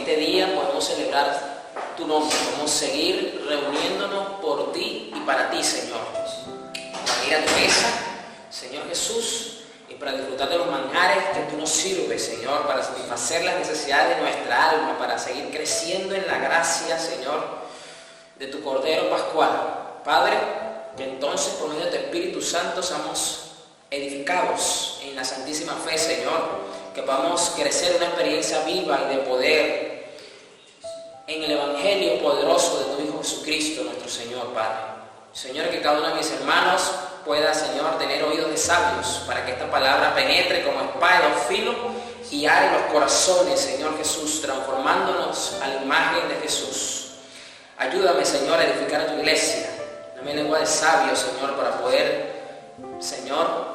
este día podemos celebrar tu nombre, podemos seguir reuniéndonos por ti y para ti, Señor. Para ir a tu mesa, Señor Jesús, y para disfrutar de los manjares que tú nos sirves, Señor, para satisfacer las necesidades de nuestra alma, para seguir creciendo en la gracia, Señor, de tu Cordero Pascual. Padre, que entonces por medio de tu Espíritu Santo seamos edificados en la santísima fe, Señor, que podamos crecer una experiencia viva y de poder en el Evangelio poderoso de tu Hijo Jesucristo, nuestro Señor, Padre. Señor, que cada uno de mis hermanos pueda, Señor, tener oídos de sabios para que esta palabra penetre como espada de dos filos y are los corazones, Señor Jesús, transformándonos a la imagen de Jesús. Ayúdame, Señor, a edificar a tu iglesia. Dame lengua de sabio, Señor, para poder, Señor,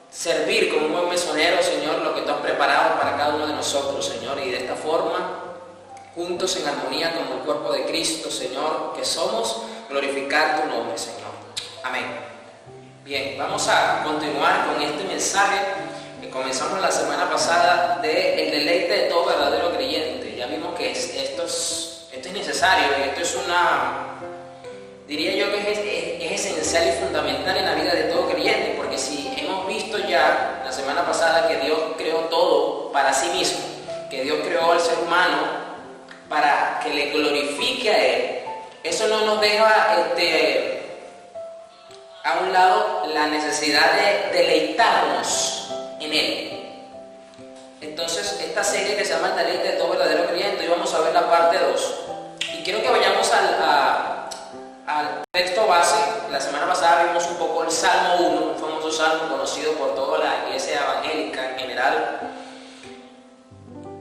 servir como un buen mesonero, Señor, lo que tú has preparado para cada uno de nosotros, Señor, y de esta forma, juntos en armonía como el cuerpo de Cristo, Señor, que somos, glorificar tu nombre, Señor. Amén. Bien, vamos a continuar con este mensaje que comenzamos la semana pasada de el deleite de todo verdadero creyente. Ya vimos que esto es necesario y esto es diría yo que es esencial y fundamental en la vida de todo creyente, porque si hemos visto ya la semana pasada que Dios creó todo para sí mismo, que Dios creó al ser humano para que le glorifique a Él, eso no nos deja a un lado la necesidad de deleitarnos en Él. Entonces, esta serie que se llama El deleite de todo verdadero creyente, hoy vamos a ver la parte 2. Y quiero que vayamos al texto base. La semana pasada vimos un poco el Salmo 1, un famoso salmo conocido por toda la iglesia evangélica en general.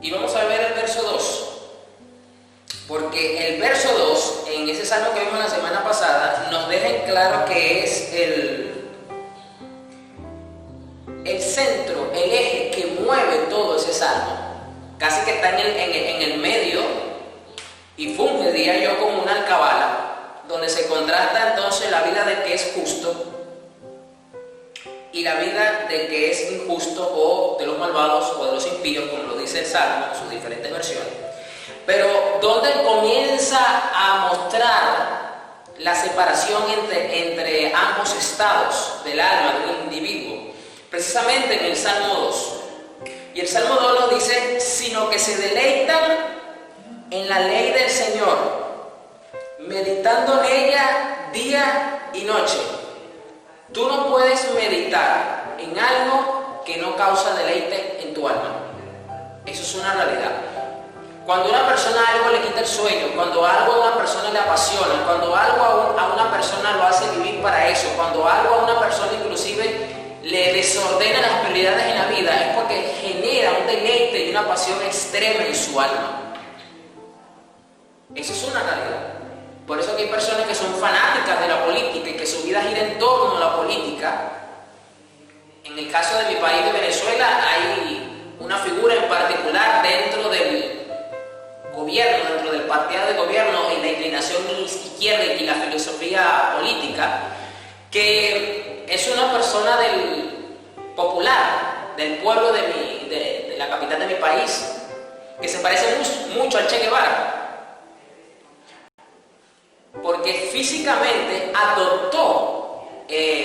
Y vamos a ver el verso 2. Porque el verso 2, en ese salmo que vimos la semana pasada, nos deja en claro que es el centro, el eje que mueve todo ese salmo. Casi que está en el medio y funge, diría yo, como una alcabala, donde se contrasta entonces la vida del que es justo y la vida del que es injusto, o de los malvados o de los impíos, como lo dice el Salmo en sus diferentes versiones. Pero donde comienza a mostrar la separación entre ambos estados del alma de un individuo, precisamente en el Salmo 2. Y el Salmo 2 nos dice: sino que se deleitan en la ley del Señor, meditando en ella día y noche. Tú no puedes meditar en algo que no causa deleite en tu alma. Eso es una realidad. Cuando a una persona algo le quita el sueño, cuando algo a una persona le apasiona, cuando algo a una persona lo hace vivir para eso, cuando algo a una persona inclusive le desordena las prioridades en la vida, es porque genera un deleite y una pasión extrema en su alma. Eso es una realidad. Por eso que hay personas que son fanáticas de la política y que su vida gira en torno a la política. En el caso de mi país, de Venezuela, hay una figura en particular dentro del gobierno, dentro del partido de gobierno, en la inclinación izquierda y la filosofía política, que es una persona popular, del pueblo de la capital de mi país, que se parece mucho al Che Guevara, porque físicamente adoptó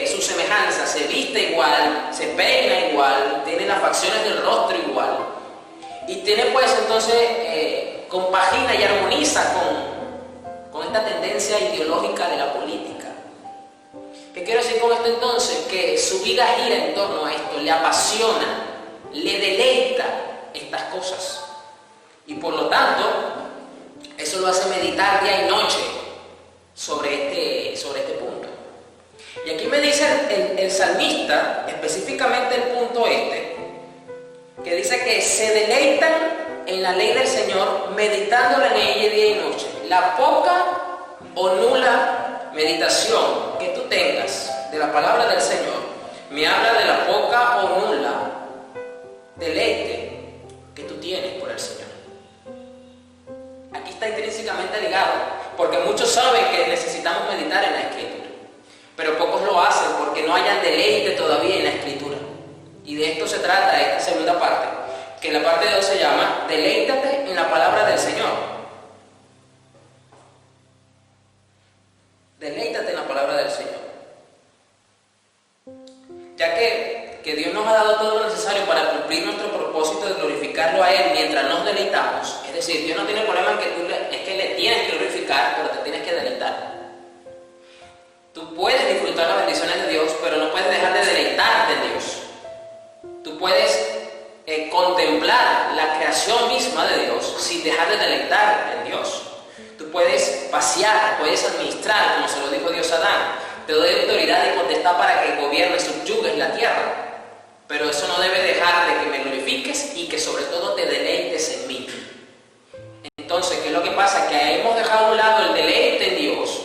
su semejanza, se viste igual, se peina igual, tiene las facciones del rostro igual, y tiene pues entonces compagina y armoniza con esta tendencia ideológica de la política. ¿Qué quiero decir con esto entonces? Que su vida gira en torno a esto, le apasiona, le deleita estas cosas, y por lo tanto eso lo hace meditar día y noche sobre este punto. Y aquí me dice el salmista, específicamente el punto que dice que se deleitan en la ley del Señor, meditándola en ella día y noche. La poca o nula meditación que tú tengas de la palabra del Señor me habla de la poca o nula deleite que tú tienes por el Señor. Aquí está intrínsecamente ligado, porque muchos saben que necesitamos meditar en la Escritura, pero pocos lo hacen porque no hayan deleite todavía en la Escritura. Y de esto se trata esta segunda parte. que la parte de 2 se llama deleítate en la palabra del Señor. Deleítate en la palabra del Señor. Ya que Dios nos ha dado todo lo necesario para cumplir nuestro propósito de glorificarlo a Él mientras nos deleitamos. Es decir, Dios no tiene problema en que es que le tienes que glorificar, pero te tienes que deleitar. Tú puedes disfrutar las bendiciones de Dios, pero no puedes dejar de deleitarte en Dios. Tú puedes contemplar la creación misma de Dios sin dejar de deleitar en Dios. Tú puedes pasear, puedes administrar, como se lo dijo Dios a Adán. Te doy autoridad y potestad para que gobiernes, subyugues la tierra. Pero eso no debe dejar de que me glorifiques y que sobre todo te deleites en mí. Entonces, ¿qué es lo que pasa? Que hemos dejado a un lado el deleite en Dios,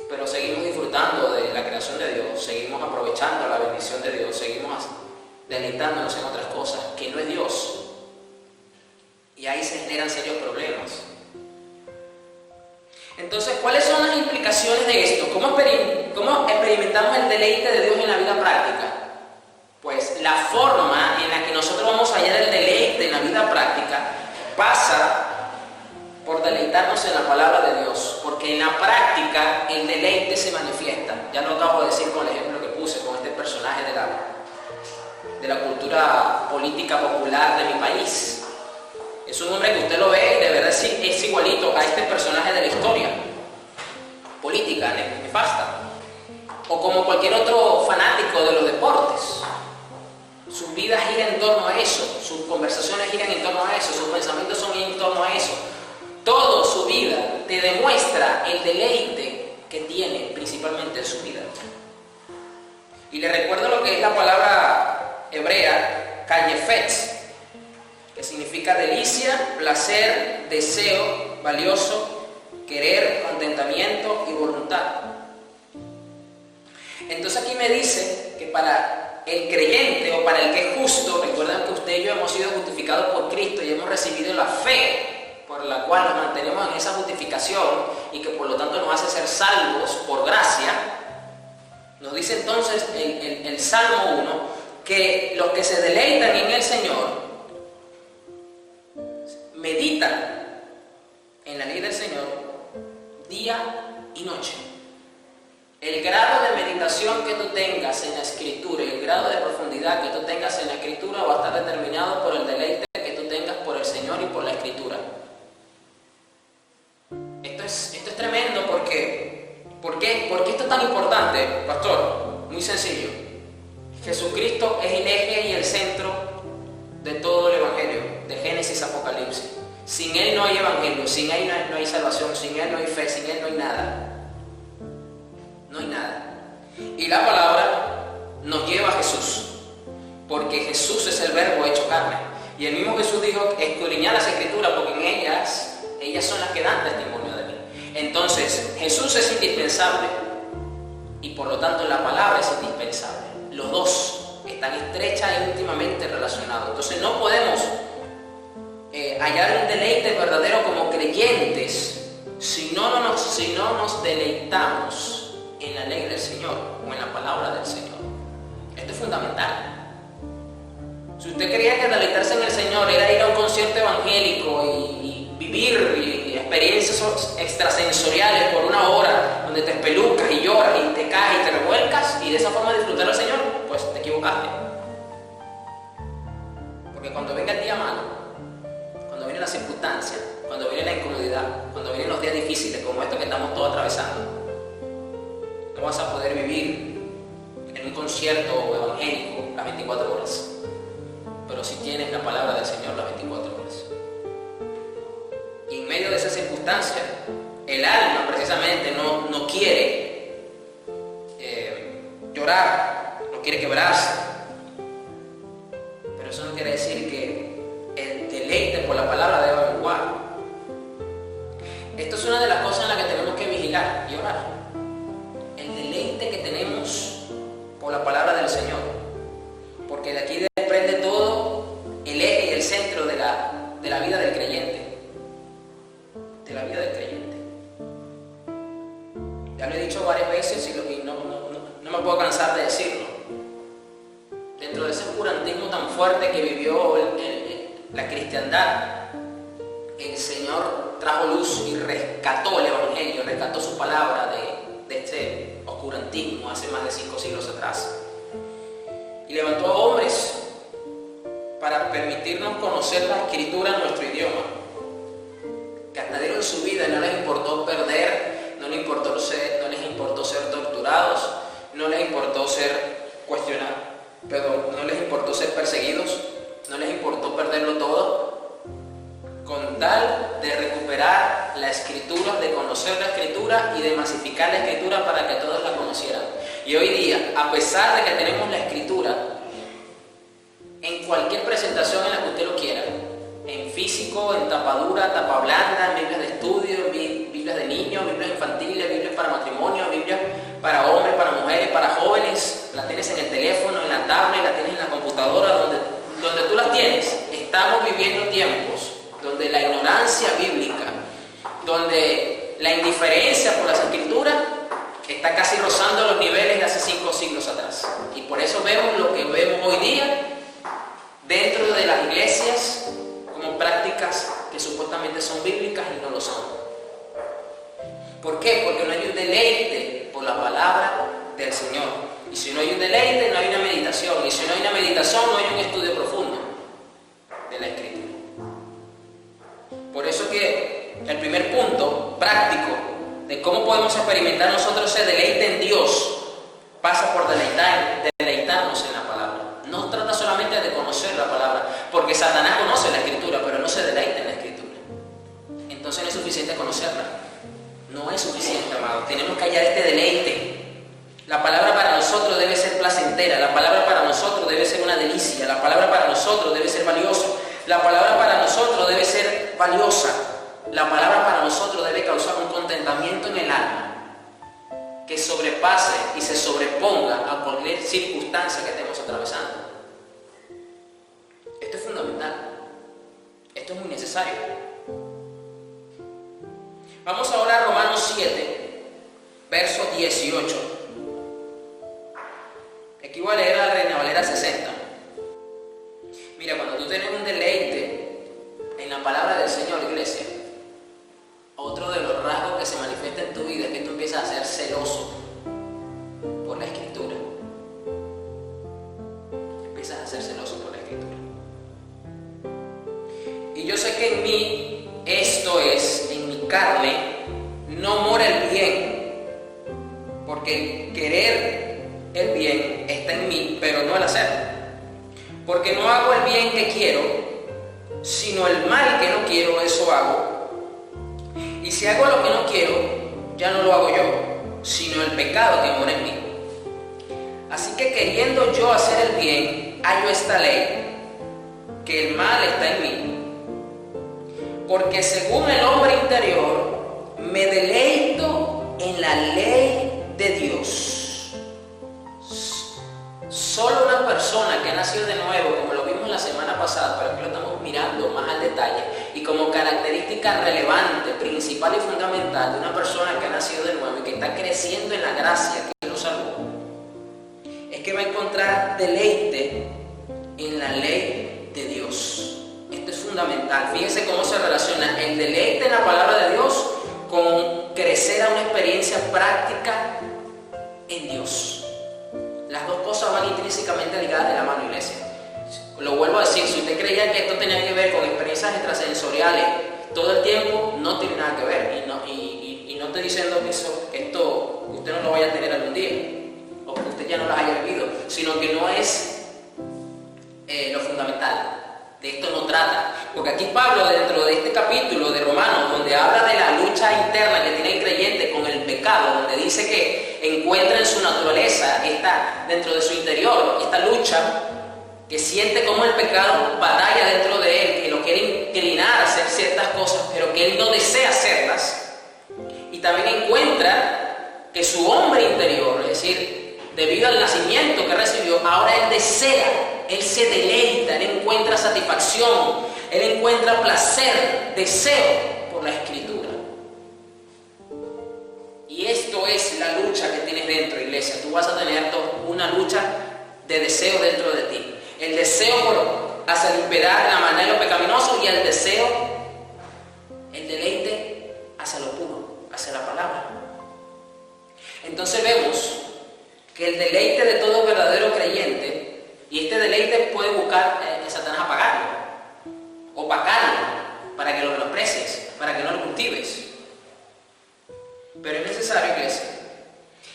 pero seguimos disfrutando de la creación de Dios, seguimos aprovechando la bendición de Dios, seguimos deleitándonos en otras cosas que no es Dios. Y ahí se generan serios problemas. Entonces, ¿cuáles son las implicaciones de esto? ¿Cómo experimentamos el deleite de Dios en la vida práctica? Pues la forma en la que nosotros vamos a hallar el deleite en la vida práctica pasa por deleitarnos en la palabra de Dios, porque en la práctica el deleite se manifiesta. Ya lo acabo de decir con el ejemplo que puse con este personaje de la cultura política popular de mi país. Es un hombre que usted lo ve y de verdad es igualito a este personaje de la historia política nefasta, o como cualquier otro fanático de los deportes. Su vida gira en torno a eso, sus conversaciones giran en torno a eso, sus pensamientos son en torno a eso. Toda su vida te demuestra el deleite que tiene principalmente en su vida. Y le recuerdo lo que es la palabra hebrea, kayefetz, que significa delicia, placer, deseo, valioso, querer, contentamiento y voluntad. Entonces aquí me dice que para el creyente o para el que es justo, recuerden que usted y yo hemos sido justificados por Cristo y hemos recibido la fe por la cual nos mantenemos en esa justificación y que por lo tanto nos hace ser salvos por gracia. Nos dice entonces el Salmo 1 que los que se deleitan en el Señor meditan en la ley del Señor día y noche. El grado de meditación que tú tengas en la Escritura y el grado de profundidad que tú tengas en la Escritura va a estar determinado por el deleite que tú tengas por el Señor y por la Escritura. Esto es tremendo porque ¿por qué esto es tan importante, pastor? Muy sencillo. Jesucristo es el eje y el centro de todo el Evangelio, de Génesis a Apocalipsis. Sin Él no hay Evangelio, sin Él no hay salvación, sin Él no hay fe, sin Él no hay nada. No hay nada. Y la palabra nos lleva a Jesús, porque Jesús es el verbo hecho carne. Y el mismo Jesús dijo, escudriñad las Escrituras, porque en ellas son las que dan testimonio de mí. Entonces, Jesús es indispensable y por lo tanto la palabra es indispensable. Los dos están estrechas e íntimamente relacionados. Entonces no podemos hallar un deleite verdadero como creyentes si no nos deleitamos en la ley del Señor o en la palabra del Señor. Esto es fundamental. Si usted creía que deleitarse en el Señor era ir a un concierto evangélico y vivir experiencias extrasensoriales por una hora donde te espelucas y lloras y te caes y te revuelcas y de esa forma disfrutar al Señor, pues te equivocaste. Porque cuando venga el día malo, cuando viene la circunstancia, cuando viene la incomodidad, cuando vienen los días difíciles como estos que estamos todos atravesando, no vas a poder vivir en un concierto evangélico las 24 horas. Pero si tienes la palabra del Señor las 24 horas. Y en medio de esa circunstancia, el alma precisamente no quiere llorar, no quiere quebrarse. Pero eso no quiere decir que el deleite por la palabra deba menguar. Esto es una de las cosas en las que tenemos que vigilar y orar. El deleite que tenemos por la palabra del Señor. Porque de aquí desprende todo el eje y el centro de la vida del creyente. De la vida del creyente. Ya lo he dicho varias veces y no me puedo cansar de decirlo. Dentro de ese oscurantismo tan fuerte que vivió la cristiandad, el Señor trajo luz y rescató el Evangelio, rescató su palabra de este oscurantismo hace más de 5 siglos atrás. Y levantó a hombres para permitirnos conocer la Escritura en nuestro idioma, que hasta dieron su vida, no les importó perder, no les importó ser torturados, no les importó ser cuestionados, no les importó ser perseguidos, no les importó perderlo todo, con tal de recuperar la Escritura, de conocer la Escritura y de masificar la Escritura para que todos la conocieran. Y hoy día, a pesar de que tenemos la Escritura en cualquier presentación en la que usted lo quiera, en físico, en tapadura, tapa blanda, en Biblias de estudio, en Biblias de niños, Biblias infantiles, Biblias para matrimonio, Biblias para hombres, para mujeres, para jóvenes, la tienes en el teléfono, en la tablet, la tienes en la computadora, donde tú las tienes. Estamos viviendo tiempos donde la ignorancia bíblica, donde la indiferencia por las Escrituras está casi rozando los niveles de hace 5 siglos atrás. Y por eso vemos lo que vemos hoy día dentro de las iglesias como prácticas que supuestamente son bíblicas y no lo son. ¿Por qué? Porque no hay un deleite por la palabra del Señor. Y si no hay un deleite, no hay una meditación. Y si no hay una meditación, no hay un estudio profundo de la Escritura. Por eso que el primer punto práctico de cómo podemos experimentar nosotros ese deleite en Dios pasa por deleitarnos en la palabra. No trata solamente de conocer la palabra, porque Satanás conoce la Escritura, pero no se deleita en la Escritura. Entonces no es suficiente conocerla. No es suficiente, amado. Tenemos que hallar este deleite. La palabra para nosotros debe ser placentera. La palabra para nosotros debe ser una delicia. La palabra para nosotros debe ser valiosa. La palabra para nosotros debe ser valiosa. La palabra para nosotros debe causar un contentamiento en el alma que sobrepase y se sobreponga a cualquier circunstancia que estemos atravesando. Esto es fundamental. Esto es muy necesario. Vamos ahora a Romanos 7, verso 18. Aquí voy a leer a la Reina Valera 60. Mira, cuando tú tienes un deleite en la palabra del Señor, iglesia, otro de los rasgos que se manifiesta en tu vida es que tú empiezas a ser celoso por la Escritura. Empiezas a ser celoso por la Escritura. Y yo sé que en mí, esto es, en mi carne, no mora el bien, porque querer el bien está en mí, pero no el hacerlo. Porque no hago el bien que quiero, sino el mal que no quiero, eso hago. Y si hago lo que no quiero, ya no lo hago yo, sino el pecado que mora en mí. Así que queriendo yo hacer el bien, hallo esta ley, que el mal está en mí. Porque según el hombre interior, me deleito en la ley de Dios. Solo una persona que ha nacido de nuevo, como lo vimos la semana pasada, pero aquí lo estamos mirando más al detalle, y como característica relevante, principal y fundamental de una persona que ha nacido de nuevo y que está creciendo en la gracia que lo salvó, es que va a encontrar deleite en la ley de Dios. Esto es fundamental. Fíjense cómo se relaciona el deleite en la palabra de Dios con crecer a una experiencia práctica en Dios. Las dos cosas van intrínsecamente ligadas de la mano, iglesia. Lo vuelvo a decir, si usted creía que esto tenía que ver con experiencias extrasensoriales todo el tiempo, no tiene nada que ver. Y no estoy diciendo que esto usted no lo vaya a tener algún día, o que usted ya no las haya vivido, sino que no es lo fundamental. De esto no trata. Porque aquí Pablo, dentro de este capítulo de Romanos, donde habla de la lucha interna que tiene el creyente con el pecado, donde dice que encuentra en su naturaleza, dentro de su interior, esta lucha, que siente como el pecado batalla dentro de él, que lo quiere inclinar a hacer ciertas cosas, pero que él no desea hacerlas. Y también encuentra que su hombre interior, es decir, debido al nacimiento que recibió, ahora él desea, él se deleita, él encuentra satisfacción, él encuentra placer, deseo por la Escritura. Y esto es la lucha que tienes dentro, iglesia. Tú vas a tener una lucha de deseo dentro de ti. el deseo hacia la impiedad, la maldad y lo pecaminoso, y el deseo, el deleite hacia lo puro, hacia la palabra. Entonces vemos que el deleite de todo verdadero creyente, y este deleite puede buscar Satanás apagarlo, opacarlo, para que lo menosprecies, para que no lo cultives. Pero es necesario, iglesia,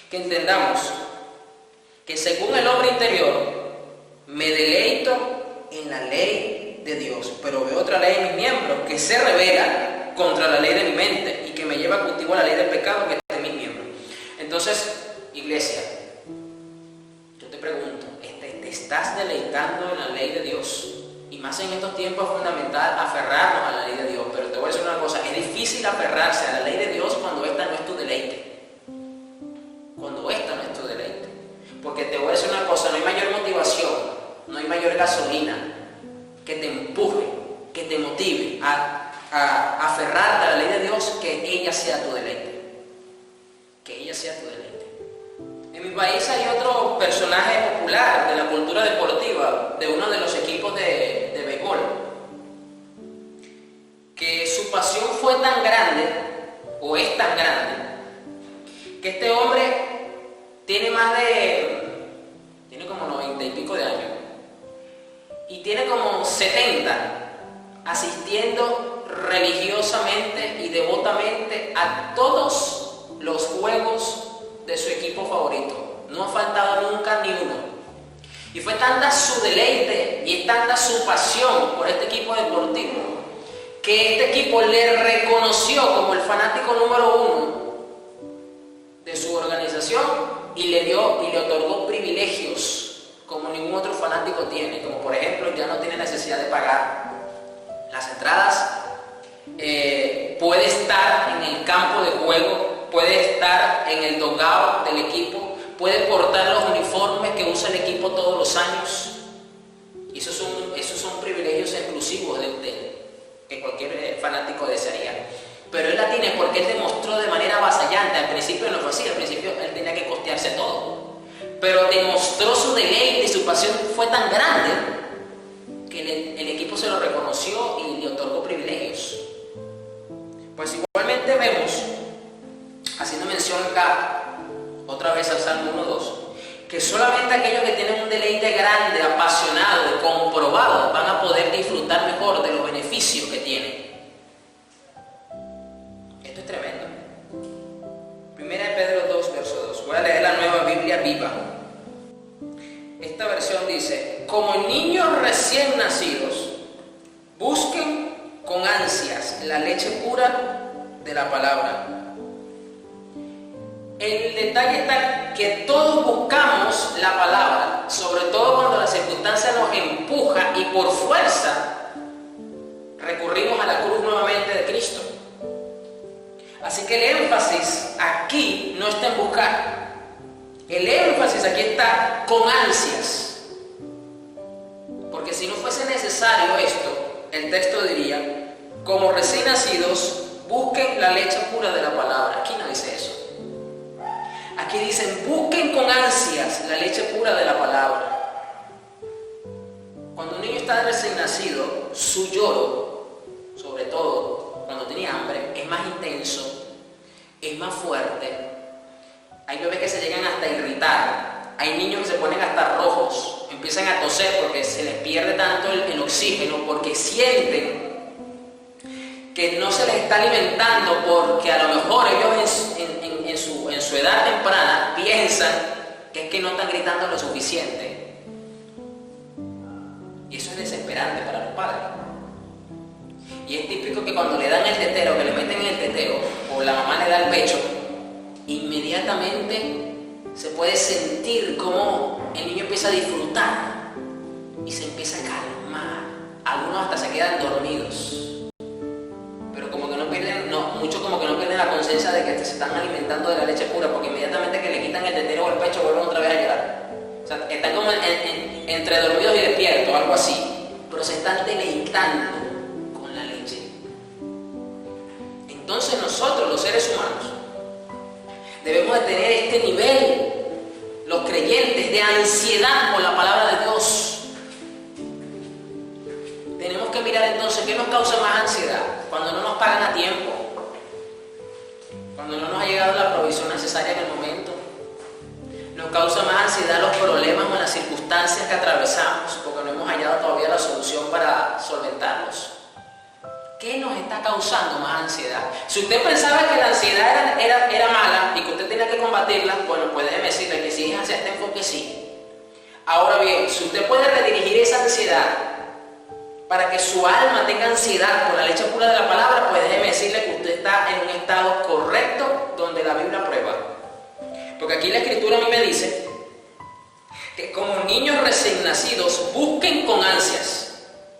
que entendamos que según el hombre interior, me deleito en la ley de Dios, pero veo otra ley en mis miembros que se revela contra la ley de mi mente y que me lleva a cultivar la ley del pecado que está en mis miembros. Entonces, iglesia, yo te pregunto, ¿te estás deleitando en la ley de Dios? Y más en estos tiempos es fundamental aferrarnos a la ley de Dios, pero te voy a decir una cosa, es difícil aferrarse a la ley de Dios cuando esta no es tu deleite. Cuando esta no es tu deleite. Porque te voy a decir una cosa, no hay mayor motivación, no hay mayor gasolina que te empuje, que te motive a aferrarte a la ley de Dios, que ella sea tu deleite. Que ella sea tu deleite. En mi país hay otro personaje popular de la cultura deportiva, de uno de los equipos de béisbol, que su pasión fue tan grande, o es tan grande, que este hombre tiene como 90 y pico de años, y tiene como 70 asistiendo religiosamente y devotamente a todos los juegos de su equipo favorito. No ha faltado nunca ni uno. Y fue tanta su deleite y es tanta su pasión por este equipo deportivo, que este equipo le reconoció como el fanático número 1 de su organización y le otorgó privilegios como ningún otro fanático tiene, como por ejemplo ya no tiene necesidad de pagar las entradas, puede estar en el campo de juego, puede estar en el dugout del equipo, puede portar los uniformes que usa el equipo todos los años. Y esos son privilegios exclusivos que cualquier fanático desearía. Pero él la tiene porque él demostró de manera avasallante. Al principio no fue así, al principio él tenía que costearse todo. Pero demostró su deleite y su pasión fue tan grande que el equipo se lo reconoció y le otorgó privilegios. Pues igualmente vemos, haciendo mención acá, otra vez al Salmo 1:2, que solamente aquellos que tienen un deleite grande, apasionado y comprobado van a poder disfrutar mejor de los beneficios que tienen. Esto es tremendo. Primera de Pedro 2, verso 2. Voy a leer la Nueva Biblia Viva. Esta versión dice: como niños recién nacidos, busquen con ansias la leche pura de la palabra. El detalle está que todos buscamos la palabra, sobre todo cuando la circunstancia nos empuja y por fuerza recurrimos a la cruz nuevamente de Cristo. Así que el énfasis aquí no está en buscar. El énfasis aquí está con ansias. Porque si no fuese necesario esto, el texto diría: como recién nacidos, busquen la leche pura de la palabra. Aquí no dice eso. Aquí dicen: busquen con ansias la leche pura de la palabra. Cuando un niño está recién nacido, su lloro, sobre todo cuando tenía hambre, es más intenso, es más fuerte. Hay bebés que se llegan hasta a irritar. Hay niños que se ponen hasta rojos, empiezan a toser porque se les pierde tanto el oxígeno, porque sienten que no se les está alimentando, porque a lo mejor ellos en su edad temprana piensan que es que no están gritando lo suficiente. Y eso es desesperante para los padres. Y es típico que cuando le dan el tetero, que le meten en el tetero, o la mamá le da el pecho, inmediatamente se puede sentir como el niño empieza a disfrutar y se empieza a calmar. Algunos hasta se quedan dormidos. Muchos como que no pierden la conciencia de que se están alimentando de la leche pura, porque inmediatamente que le quitan el tetero o el pecho vuelven otra vez a llorar. O sea, están como entre dormidos y despiertos, algo así, pero se están deleitando con la leche. Entonces nosotros, los seres humanos, debemos de tener este nivel, los creyentes, de ansiedad por la palabra de Dios, que mirar entonces qué nos causa más ansiedad. Cuando no nos pagan a tiempo, cuando no nos ha llegado la provisión necesaria en el momento. Nos causa más ansiedad los problemas o las circunstancias que atravesamos, porque no hemos hallado todavía la solución para solventarlos. ¿Qué nos está causando más ansiedad? Si usted pensaba que la ansiedad era mala y que usted tenía que combatirla, bueno, pues déjeme decirle que si es hacia este enfoque, sí. Ahora bien, si usted puede redirigir esa ansiedad para que su alma tenga ansiedad por la leche pura de la palabra, pues déjeme decirle que usted está en un estado correcto donde la Biblia aprueba. Porque aquí la Escritura a mí me dice que como niños recién nacidos busquen con ansias.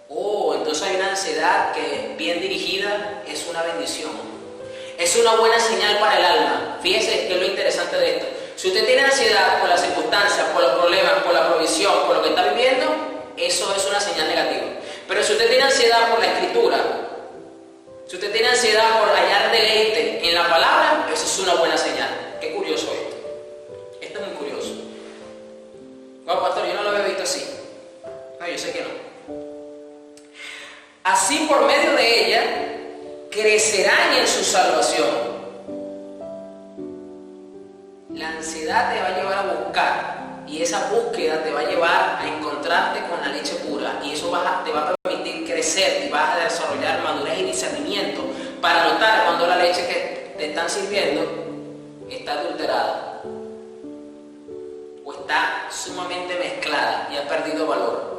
Oh, entonces hay una ansiedad que bien dirigida es una bendición. Es una buena señal para el alma. Fíjese que es lo interesante de esto. Si usted tiene ansiedad por las circunstancias, por los problemas, por la provisión, por lo que está viviendo, eso es una señal negativa. Pero si usted tiene ansiedad por la Escritura, si usted tiene ansiedad por hallar deleite en la palabra, eso es una buena señal. Qué curioso esto. Esto es muy curioso. Bueno, pastor, yo no lo había visto así. No, yo sé que no. Así por medio de ella crecerán en su salvación. La ansiedad te va a llevar a buscar y esa búsqueda te va a llevar a encontrarte con la leche pura y eso te va a permitir crecer y vas a desarrollar madurez y discernimiento para notar cuando la leche que te están sirviendo está adulterada o está sumamente mezclada y ha perdido valor.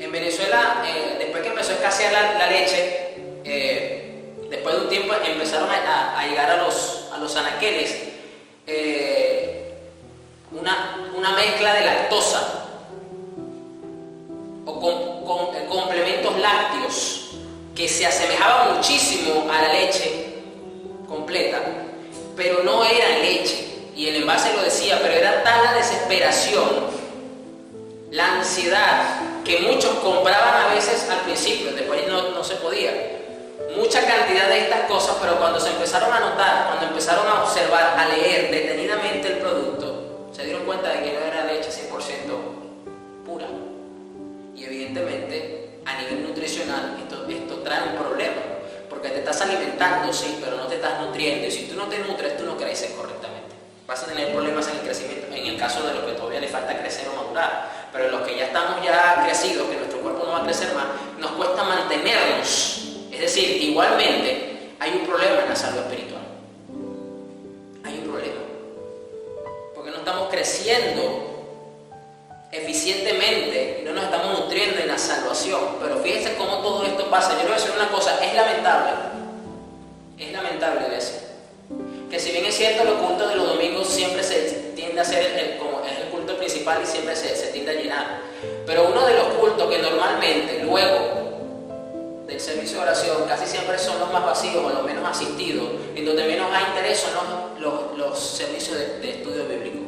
En Venezuela, después que empezó a escasear la leche, después de un tiempo empezaron a llegar a los anaqueles una mezcla de lactosa o con complementos lácteos que se asemejaban muchísimo a la leche completa, pero no eran leche. Y el envase lo decía, pero era tal la desesperación, la ansiedad, que muchos compraban a veces al principio, después no se podía. Mucha cantidad de estas cosas, pero cuando se empezaron a notar, cuando empezaron a observar, a leer detenidamente el producto, se dieron cuenta de que no era leche 100% pura. Y evidentemente, a nivel nutricional, esto trae un problema, porque te estás alimentando, sí, pero no te estás nutriendo. Y si tú no te nutres, tú no creces correctamente. Vas a tener problemas en el crecimiento, en el caso de los que todavía le falta crecer o madurar. Pero en los que ya estamos ya crecidos, que nuestro cuerpo no va a crecer más, nos cuesta mantenernos. Es decir, igualmente hay un problema en la salud espiritual. Hay un problema. Porque no estamos creciendo eficientemente y no nos estamos nutriendo en la salvación. Pero fíjense cómo todo esto pasa. Yo le voy a decir una cosa, es lamentable. Es lamentable decir que si bien es cierto, los cultos de los domingos siempre se tiende a ser como es el culto principal y siempre se tiende a llenar. Pero uno de los cultos que normalmente luego del servicio de oración casi siempre son los más vacíos o los menos asistidos, en donde menos hay interés son los servicios de estudio bíblico.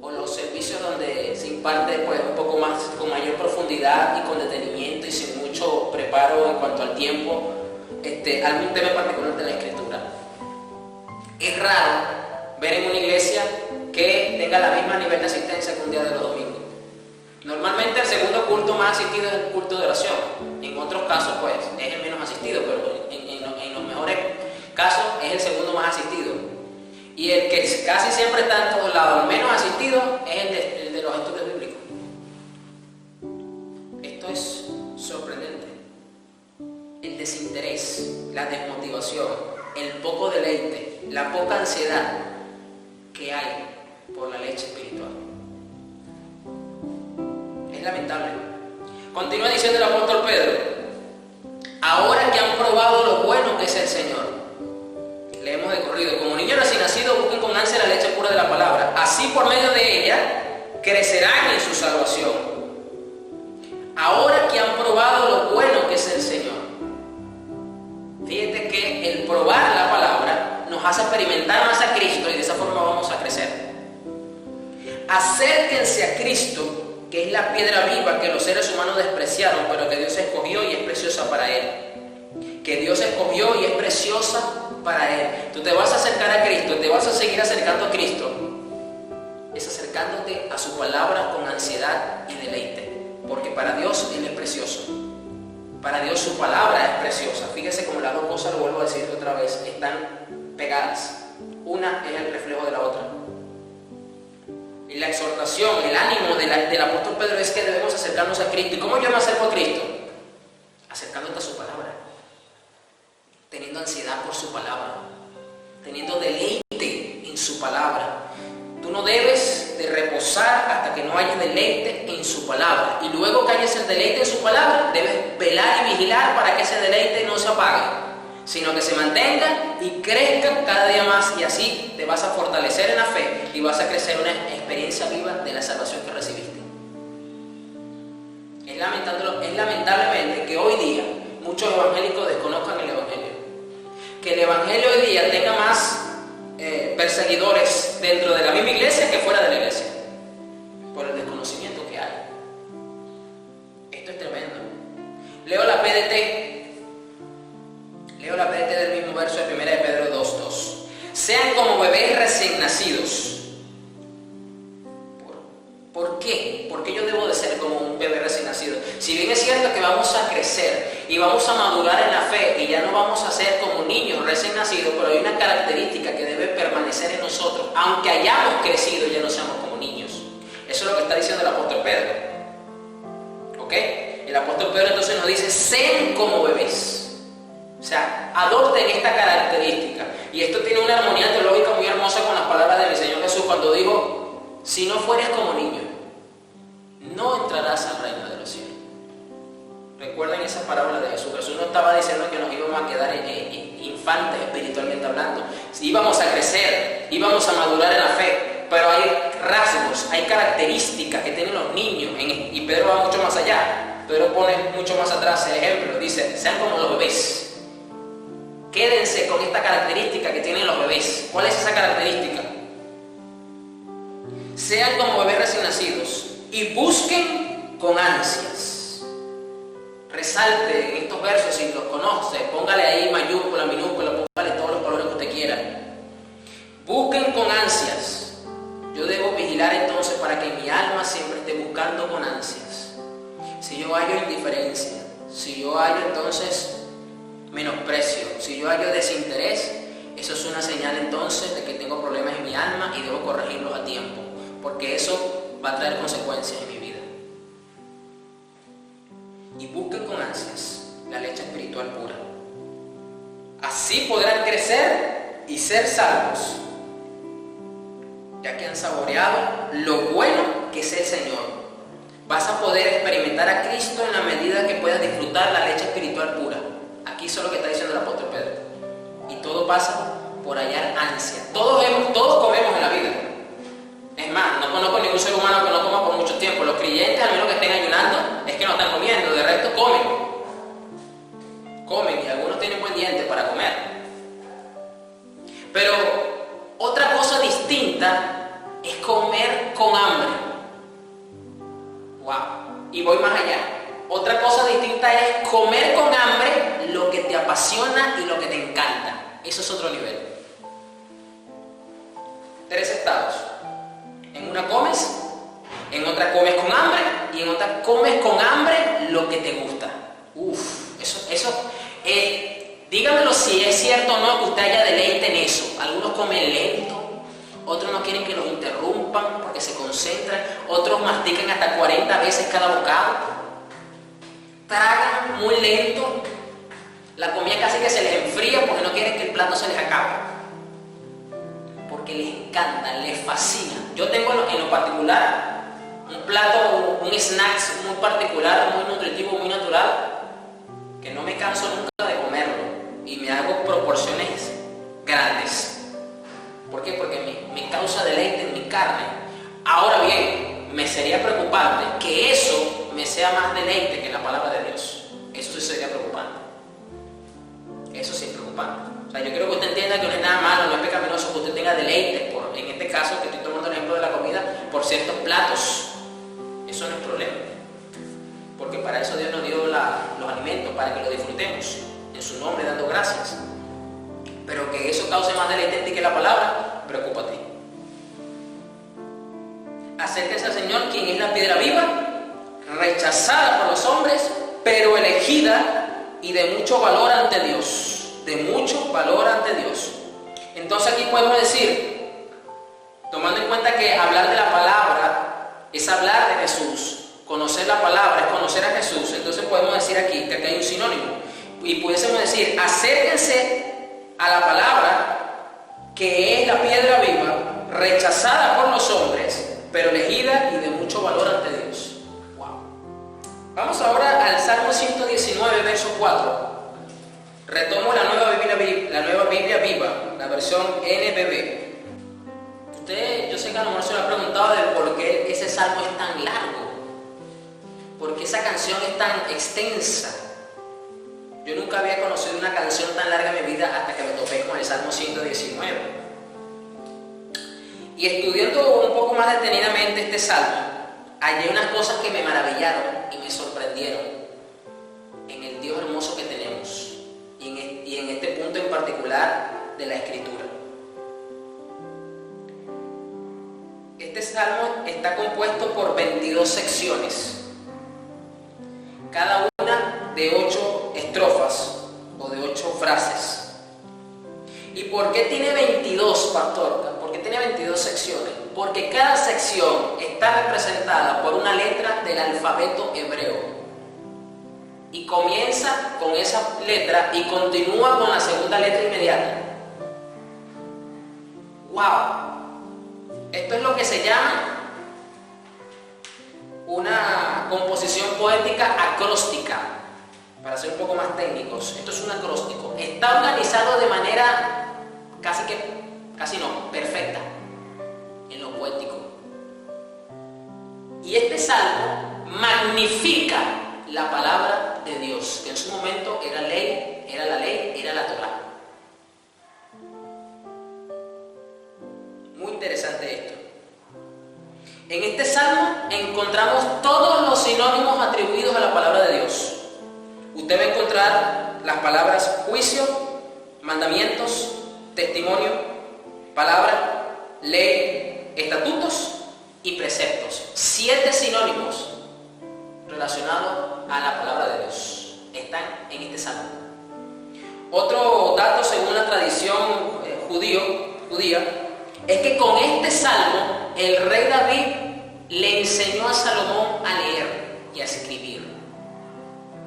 O los servicios donde se imparte pues, un poco más, con mayor profundidad y con detenimiento y sin mucho preparo en cuanto al tiempo, algún tema particular de la Escritura. Es raro ver en una iglesia que tenga la misma nivel de asistencia que un día de los domingos. Normalmente el segundo culto más asistido es el culto de oración. En otros casos pues es el menos asistido, pero en los mejores casos es el segundo más asistido. Y el que casi siempre está en todos lados, el menos asistido, es el de los estudios bíblicos. Esto es sorprendente. El desinterés, la desmotivación, el poco deleite, la poca ansiedad que hay por la leche espiritual. Es lamentable. Continúa diciendo el apóstol Pedro: ahora que han probado lo bueno que es el Señor. Leemos de corrido: como niños recién nacidos busquen con ansia la leche pura de la palabra, así por medio de ella crecerán en su salvación. Ahora que han probado lo bueno que es el Señor. Fíjate que el probar la palabra nos hace experimentar más a Cristo y de esa forma vamos a crecer. Acérquense a Cristo, que es la piedra viva que los seres humanos despreciaron, pero que Dios escogió y es preciosa para Él. Que Dios escogió y es preciosa para Él. Tú te vas a acercar a Cristo, te vas a seguir acercando a Cristo. Es acercándote a su palabra con ansiedad y deleite, porque para Dios Él es precioso. Para Dios su palabra es preciosa. Fíjese cómo las dos cosas, lo vuelvo a decir otra vez, están pegadas. Una es el reflejo de la otra. Y la exhortación, el ánimo del apóstol Pedro es que debemos acercarnos a Cristo. ¿Y cómo yo me acerco a Cristo? Acercándote a su palabra, teniendo ansiedad por su palabra, teniendo deleite en su palabra. Tú no debes de reposar hasta que no haya deleite en su palabra. Y luego que hayas el deleite en su palabra, debes velar y vigilar para que ese deleite no se apague, sino que se mantenga y crezca cada día más. Y así te vas a fortalecer en la fe y vas a crecer una experiencia viva de la salvación que recibiste. Es lamentablemente que hoy día muchos evangélicos desconozcan el evangelio. Que el evangelio hoy día tenga más perseguidores dentro de la misma iglesia que fuera de la iglesia, por el desconocimiento que hay. Esto es tremendo. Leo la PDT del mismo verso de 1 de Pedro 2:2. Sean como bebés recién nacidos. ¿Por qué? ¿Por qué yo debo de ser como un bebé recién nacido? Si bien es cierto que vamos a crecer y vamos a madurar en la fe y ya no vamos a ser como niños recién nacidos, pero hay una característica que debe permanecer en nosotros, aunque hayamos crecido, ya no seamos como niños. Eso es lo que está diciendo el apóstol Pedro. ¿Ok? El apóstol Pedro entonces nos dice, sean como bebés. O sea, adopten esta característica. Y esto tiene una armonía teológica muy hermosa con las palabras de mi Señor Jesús cuando dijo, si no fueres como niño, no entrarás al reino de los cielos. Recuerden esas parábolas de Jesús. Jesús no estaba diciendo que nos íbamos a quedar infantes espiritualmente hablando. Íbamos a crecer, íbamos a madurar en la fe, pero hay rasgos, hay características que tienen los niños. Y Pedro va mucho más allá. Pedro pone mucho más atrás el ejemplo. Dice, sean como los bebés. Quédense con esta característica que tienen los bebés. ¿Cuál es esa característica? Sean como bebés recién nacidos y busquen con ansias. Resalte en estos versos si los conoce, póngale ahí mayúscula, minúscula, póngale todos los colores que usted quiera. Busquen con ansias. Yo debo vigilar entonces para que mi alma siempre esté buscando con ansias. Si yo hallo indiferencia, si yo hallo entonces menosprecio, si yo hallo desinterés, eso es una señal entonces de que tengo problemas en mi alma y debo corregirlos a tiempo, porque eso va a traer consecuencias en mi vida. Y busquen con ansias la leche espiritual pura. Así podrán crecer y ser salvos, ya que han saboreado lo bueno que es el Señor. Vas a poder experimentar a Cristo en la medida que puedas disfrutar la leche espiritual pura. Aquí eso es lo que está diciendo el apóstol Pedro. Y todo pasa por hallar ansia. Todos comemos en la vida. Es más, no conozco ningún ser humano que no coma por mucho tiempo. Los creyentes, al menos que estén ayunando, es que no están comiendo. De resto comen. Comen y algunos tienen buen diente para comer. Pero otra cosa distinta es comer con hambre. Wow. Y voy más allá. Otra cosa distinta es comer con hambre lo que te apasiona y lo que te encanta. Eso es otro nivel. 3 estados. En una comes, en otra comes con hambre y en otra comes con hambre lo que te gusta. Dígamelo si es cierto o no que usted haya deleite en eso. Algunos comen lento, otros no quieren que los interrumpan porque se concentran, otros mastican hasta 40 veces cada bocado, tragan muy lento, la comida casi que se les enfría porque no quieren que el plato se les acabe, porque les encanta, les fascina. Yo tengo en lo particular un plato, un snack muy particular, muy nutritivo, muy natural, que no me canso nunca de comerlo y me hago proporciones grandes. ¿Por qué? Porque me causa deleite en mi carne. Ahora bien, me sería preocupante que eso me sea más deleite que la palabra de Dios. Eso sí sería preocupante. Eso sí es preocupante. O sea, yo quiero que usted entienda que no es nada malo, no es pecaminoso que usted tenga deleite, en este caso que estoy tomando el ejemplo de la comida, por ciertos platos. Eso no es problema. Porque para eso Dios nos dio los alimentos, para que los disfrutemos en su nombre, dando gracias. Pero que eso cause más deleite en ti que la palabra, preocúpate. Acérquense al Señor, quien es la piedra viva, rechazada por los hombres, pero elegida y de mucho valor ante Dios. De mucho valor ante Dios. Entonces aquí podemos decir, tomando en cuenta que hablar de la palabra es hablar de Jesús, conocer la palabra es conocer a Jesús, entonces podemos decir aquí que aquí hay un sinónimo. Y pudiésemos decir, acérquense a la palabra, que es la piedra viva, rechazada por los hombres, pero elegida y de mucho valor ante Dios. Wow. Vamos ahora al Salmo 119, verso 4. Retomo la nueva Biblia viva, la versión NBB. Usted, yo sé que a lo mejor se lo ha preguntado de por qué ese salmo es tan largo, por qué esa canción es tan extensa. Yo nunca había conocido una canción tan larga en mi vida hasta que me topé con el Salmo 119. Y estudiando un poco más detenidamente este salmo, hallé unas cosas que me maravillaron y me sorprendieron en el Dios hermoso que tenemos y en este punto en particular de la Escritura. Este salmo está compuesto por 22 secciones, cada una de 8 estrofas o de 8 frases. ¿Y por qué tiene 22, pastor? ¿Por qué tiene 22 secciones? Porque cada sección está representada por una letra del alfabeto hebreo. Y comienza con esa letra y continúa con la segunda letra inmediata. ¡Wow! Esto es lo que se llama una composición poética acróstica, para ser un poco más técnicos. Esto es un acróstico. Está organizado de manera casi no, perfecta en lo poético. Y este salmo magnifica la palabra de Dios, que en su momento era la ley, era la Torá. Muy interesante esto. En este salmo encontramos todos los sinónimos atribuidos a la palabra de Dios. Usted va a encontrar las palabras juicio, mandamientos, testimonio, palabra, ley, estatutos y preceptos. 7 sinónimos relacionados a la palabra de Dios están en este salmo. Otro dato, según la tradición judía, es que con este salmo el rey David le enseñó a Salomón a leer y a escribir,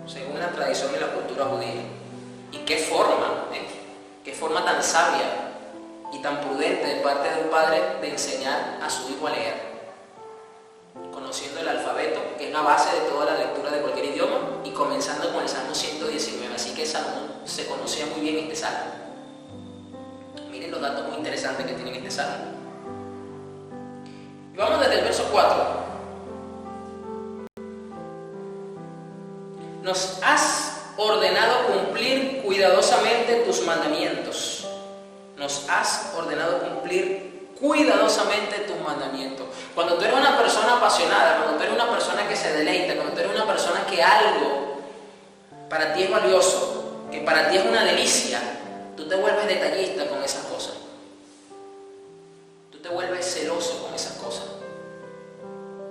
según la tradición de la cultura judía. Y qué forma tan sabia y tan prudente de parte de un padre de enseñar a su hijo a leer, conociendo el alfabeto, que es la base de toda la lectura de cualquier idioma, y comenzando con el Salmo 119. Así que Salomón se conocía muy bien este salmo. Miren los datos muy interesantes que tiene este salmo. Y vamos desde el verso 4. Nos has ordenado cumplir cuidadosamente tus mandamientos. Nos has ordenado cumplir cuidadosamente tus mandamientos. Cuando tú eres una persona apasionada, cuando tú eres una persona que se deleita, cuando tú eres una persona que algo para ti es valioso, que para ti es una delicia, tú te vuelves detallista con esas cosas. Tú te vuelves celoso con esas cosas.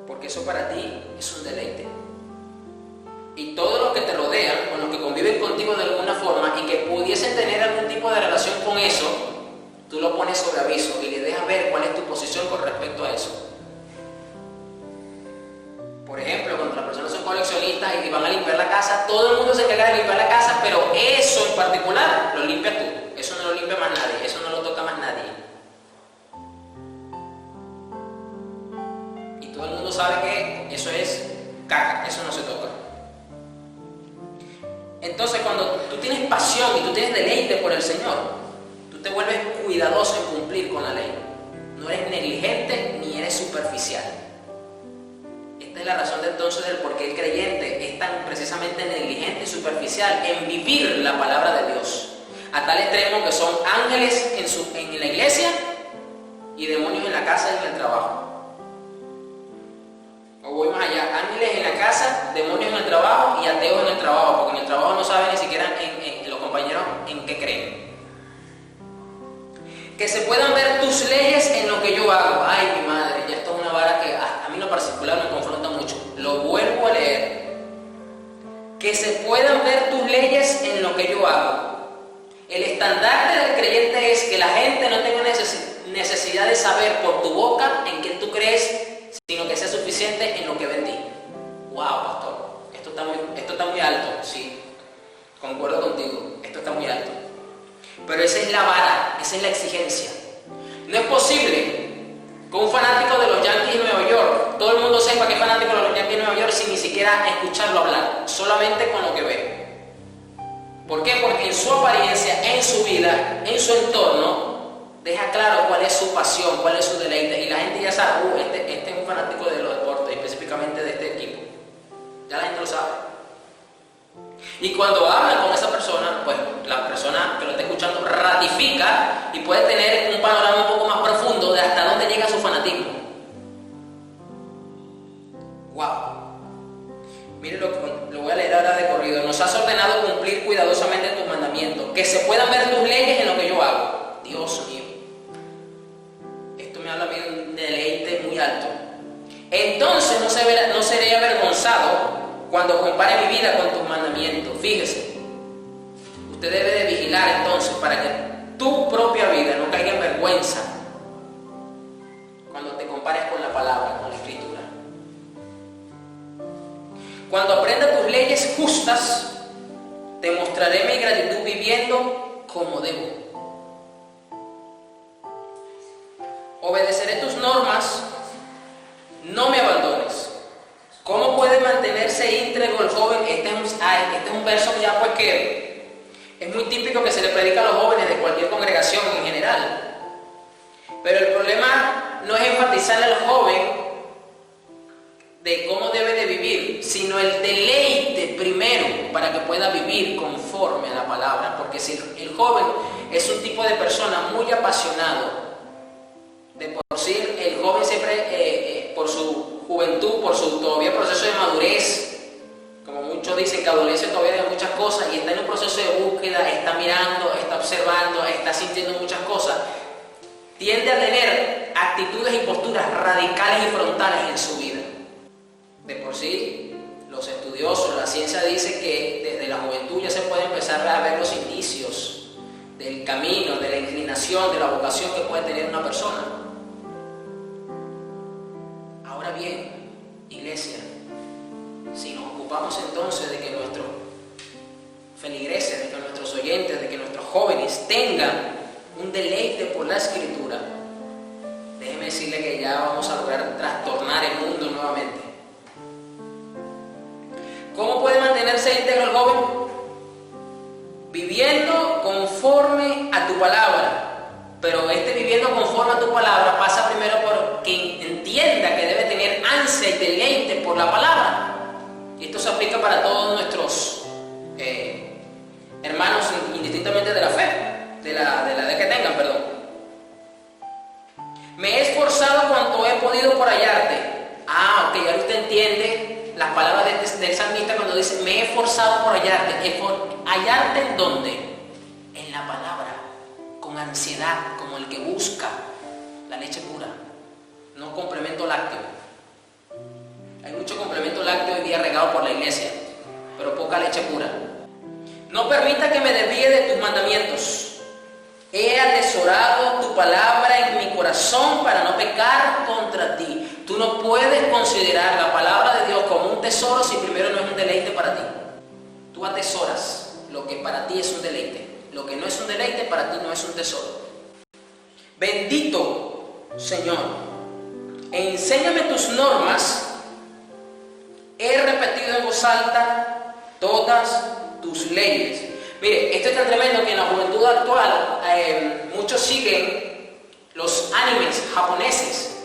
Porque eso para ti es un deleite. Y todos los que te rodean, con los que conviven contigo de alguna forma y que pudiesen tener algún tipo de relación con eso, tú lo pones sobre aviso y le dejas ver cuál es tu posición con respecto a eso. Por ejemplo, cuando las personas son coleccionistas y van a limpiar la casa, todo el mundo se encarga de limpiar la casa, pero eso en particular lo limpias tú. Eso no lo limpia más nadie, eso no lo toca más nadie. Y todo el mundo sabe que eso es caca, eso no se toca. Entonces, cuando tú tienes pasión y tú tienes deleite por el Señor, tú te vuelves cuidadoso en cumplir con la ley. No eres negligente ni eres superficial. Esta es la razón de entonces del por qué el creyente es tan precisamente negligente y superficial en vivir la palabra de Dios. A tal extremo que son ángeles en la iglesia y demonios en la casa y en el trabajo. O voy más allá, ángeles en la casa, demonios en el trabajo y ateos en el trabajo, porque en el trabajo no saben ni siquiera en los compañeros en qué creen. Que se puedan ver tus leyes en lo que yo hago. Ay, mi madre, ya esto es una vara que a mí en lo particular me confronta mucho. Lo vuelvo a leer se puedan ver tus leyes en lo que yo hago. El estandarte del creyente es que la gente no tenga necesidad de saber por tu boca en qué tú crees, sino que sea suficiente en lo que ve en ti. Wow, pastor, esto está muy alto. Sí, concuerdo contigo, esto está muy alto. Pero esa es la vara, esa es la exigencia. No es posible que un fanático de los Yankees de Nueva York, todo el mundo sepa que es fanático de los Yankees de Nueva York sin ni siquiera escucharlo hablar, solamente con lo que ve. ¿Por qué? Porque en su apariencia, en su vida, en su entorno, deja claro cuál es su pasión, cuál es su deleite. Y la gente ya sabe, este es un fanático de los deportes, específicamente de este equipo. Ya la gente lo sabe. Y cuando hablan con esa persona, pues la persona que lo está escuchando ratifica y puede tener un panorama un poco más profundo de hasta dónde llega su fanatismo. ¡Wow! Mire lo voy a leer ahora de corrido. Nos has ordenado cumplir cuidadosamente tus mandamientos, que se puedan ver tus leyes en lo que yo hago. Dios mío. Esto me habla a mí de un deleite muy alto. Entonces no seré avergonzado cuando compare mi vida con tus mandamientos. Fíjese, usted debe de vigilar entonces para que tu propia vida no caiga en vergüenza cuando te compares con la palabra, con la escritura. Cuando aprenda tus leyes justas, te mostraré mi gratitud viviendo como debo. Obedeceré tus normas, no me abandones. ¿Cómo puede mantenerse íntegro el joven? Este es un verso ya pues que es muy típico que se le predica a los jóvenes de cualquier congregación en general. Pero el problema no es enfatizarle al joven de cómo debe de vivir, sino el deleite primero para que pueda vivir conforme a la palabra. Porque si el joven es un tipo de persona muy apasionado, de por sí el joven siempre por su juventud, por su todavía proceso de madurez, como muchos dicen que adolescente todavía de muchas cosas y está en un proceso de búsqueda, está mirando, está observando, está sintiendo muchas cosas, tiende a tener actitudes y posturas radicales y frontales en su vida. De por sí, los estudiosos, la ciencia dice que desde la juventud ya se puede empezar a ver los indicios del camino, de la inclinación, de la vocación que puede tener una persona. Ahora bien, iglesia, si nos ocupamos entonces de que nuestros feligreses, de que nuestros oyentes, de que nuestros jóvenes tengan un deleite por la escritura, déjeme decirle que ya vamos a lograr trastornar el mundo nuevamente. ¿Cómo puede mantenerse íntegro el joven? Viviendo conforme a tu palabra. Pero viviendo conforme a tu palabra pasa primero por que entienda que debe tener ansia y deleite por la palabra. Y esto se aplica para todos nuestros hermanos, indistintamente de la fe, de la edad que tengan, perdón. Me he esforzado cuanto he podido por hallarte. Ok, ya usted entiende las palabras del salmista cuando dice, me he esforzado por hallarte. ¿Hallarte en dónde? En la palabra, con ansiedad, como el que busca la leche pura, no complemento lácteo. Hay mucho complemento lácteo hoy día regado por la iglesia, pero poca leche pura. No permita que me desvíe de tus mandamientos. He atesorado tu palabra en mi corazón para no pecar contra ti. Tú no puedes considerar la palabra de Dios como un tesoro si primero no es un deleite para ti. Tú atesoras lo que para ti es un deleite. Lo que no es un deleite para ti no es un tesoro. Bendito Señor, enséñame tus normas. He repetido en voz alta todas tus leyes. Mire, esto es tan tremendo que en la juventud actual muchos siguen los animes japoneses,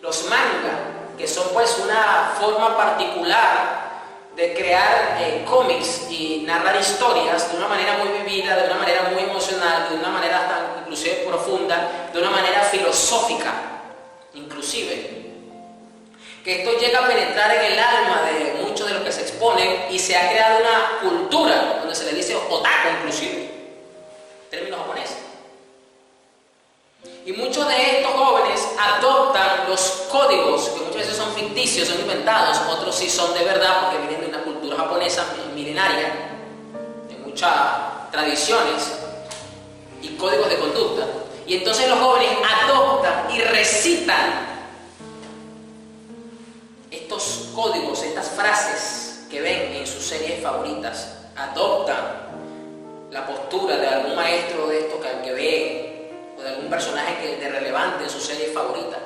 los manga, que son pues una forma particular de crear cómics y narrar historias de una manera muy vivida, de una manera muy emocional, de una manera hasta inclusive profunda, de una manera filosófica, inclusive. Que esto llega a penetrar en el alma de muchos de los que se exponen y se ha creado una cultura donde se le dice otaku inclusive, términos japoneses. Y muchos de estos jóvenes adoptan los códigos, que muchas veces son ficticios, son inventados, otros sí son de verdad porque vienen de una cultura japonesa. Mi milenaria, de muchas tradiciones y códigos de conducta. Y entonces los jóvenes adoptan y recitan estos códigos, estas frases que ven en sus series favoritas. Adoptan la postura de algún maestro de esto que ve, o de algún personaje de relevante en su serie favorita.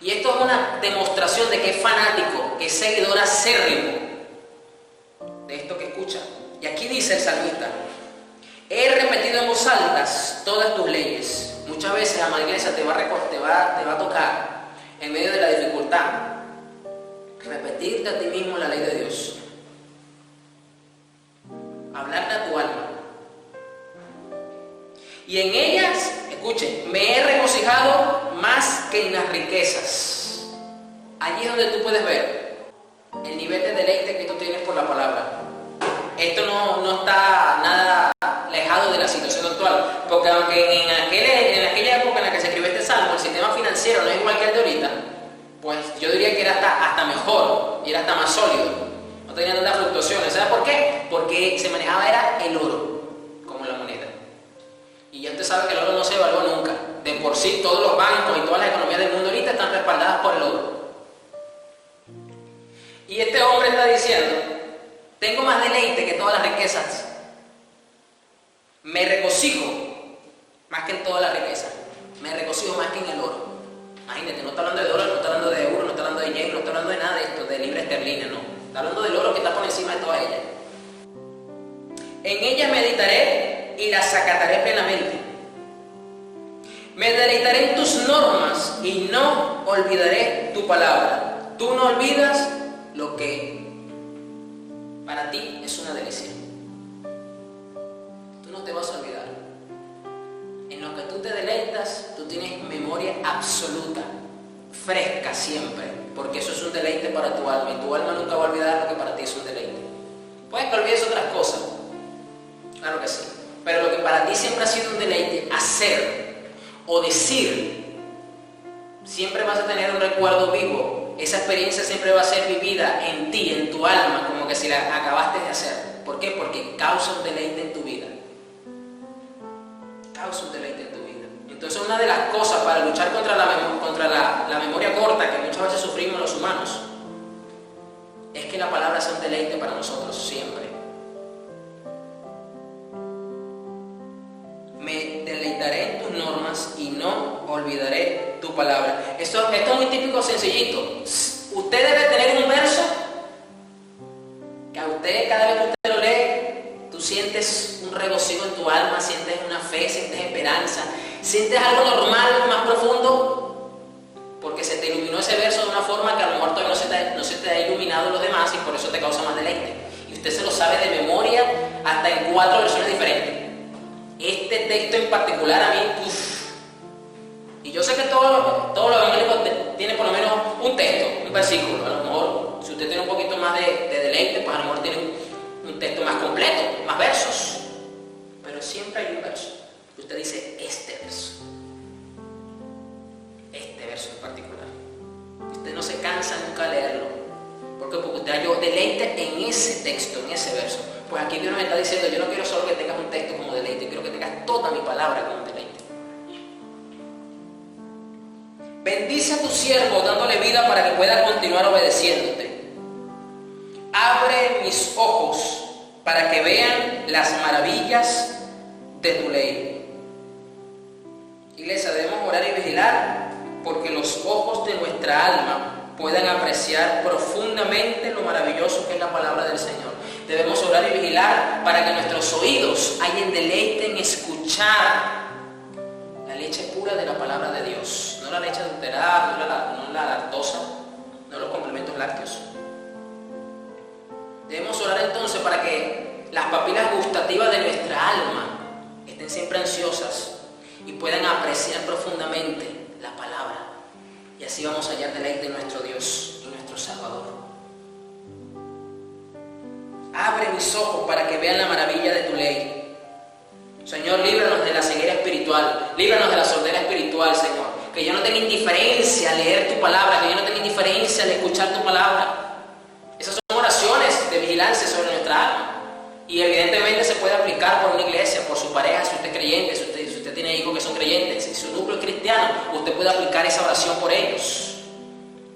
Y esto es una demostración de que es fanático, que es seguidor acérrimo de esto que escucha. Y aquí dice el salmista: he repetido en voz alta todas tus leyes. Muchas veces, amada iglesia, te va a tocar en medio de la dificultad repetirte a ti mismo la ley de Dios, hablarle a tu alma. Y en ellas, escuchen, me he regocijado más que en las riquezas. Allí es donde tú puedes ver el nivel de deleite que tú tienes por la palabra. Esto no está nada alejado de la situación actual, porque aunque en aquella época en la que se escribió este salmo, el sistema financiero no es igual que el de ahorita, pues yo diría que era hasta mejor y era hasta más sólido. No tenía tantas fluctuaciones. ¿Sabes por qué? Porque se manejaba era el oro como la moneda. Y ya usted sabe que el oro no se evalúa nunca. De por sí todos los bancos y todas las economías del mundo ahorita están respaldadas por el oro. Y este hombre está diciendo: tengo más deleite que todas las riquezas. Me regocijo más que en todas las riquezas. Me regocijo más que en el oro. Imagínate, no está hablando de dólar, no está hablando de euro, no está hablando de yen, no está hablando de nada de esto, de libra esterlina, no. Está hablando del oro que está por encima de todas ellas. En ella meditaré y las acataré plenamente. Me deleitaré en tus normas y no olvidaré tu palabra. Tú no olvidas lo que para ti es una delicia. Tú no te vas a olvidar. En lo que tú te deleitas, tú tienes memoria absoluta, fresca siempre, porque eso es un deleite para tu alma, y tu alma nunca va a olvidar lo que para ti es un deleite. Puedes que olvides otras cosas, claro que sí, pero lo que para ti siempre ha sido un deleite, hacer o decir, siempre vas a tener un recuerdo vivo. Esa experiencia siempre va a ser vivida en ti, en tu alma, como que si la acabaste de hacer. ¿Por qué? Porque causa un deleite en tu vida. Causa un deleite en tu vida. Entonces, una de las cosas para luchar contra la memoria corta que muchas veces sufrimos los humanos es que la palabra sea un deleite para nosotros siempre. Me deleitaré en tus normas y no olvidaré tu palabra. Esto es muy típico, sencillito. Usted debe tener un verso que a usted, cada vez que usted lo lee, tú sientes un regocijo en tu alma, sientes una fe, sientes esperanza, sientes algo normal, más profundo, porque se te iluminó ese verso de una forma que a lo mejor todavía no se te ha iluminado los demás, y por eso te causa más deleite. Y usted se lo sabe de memoria hasta en 4 versiones diferentes. Este texto en particular a mí, y yo sé que todos los evangélicos tienen por lo menos un texto, un versículo. A lo mejor, si usted tiene un poquito más de deleite, pues a lo mejor tiene un texto más completo, más versos. Pero siempre hay un verso. Usted dice, este verso en particular. Usted no se cansa nunca de leerlo. ¿Por qué? Porque usted halló deleite en ese texto, en ese verso. Pues aquí Dios nos está diciendo: yo no quiero solo que tengas un texto como deleite, quiero que tengas toda mi palabra como deleite. Bendice a tu siervo dándole vida para que pueda continuar obedeciéndote. Abre mis ojos para que vean las maravillas de tu ley. Iglesia, debemos orar y vigilar porque los ojos de nuestra alma puedan apreciar profundamente lo maravilloso que es la palabra del Señor. Debemos orar y vigilar para que nuestros oídos hallen deleite en escuchar la leche pura de la palabra de Dios, no la leche adulterada, no la lactosa, no los complementos lácteos. Debemos orar entonces para que las papilas gustativas de nuestra alma estén siempre ansiosas y puedan apreciar profundamente la palabra, y así vamos a hallar deleite en nuestro Dios y nuestro Salvador. Abre mis ojos para que vean la maravilla de tu ley. Señor, líbranos de la ceguera espiritual, líbranos de la sordera espiritual, Señor. Que yo no tenga indiferencia al leer tu palabra, que yo no tenga indiferencia al escuchar tu palabra. Esas son oraciones de vigilancia sobre nuestra alma. Y evidentemente se puede aplicar por una iglesia, por su pareja, si usted es creyente, si usted tiene hijos que son creyentes, si su núcleo es cristiano, usted puede aplicar esa oración por ellos.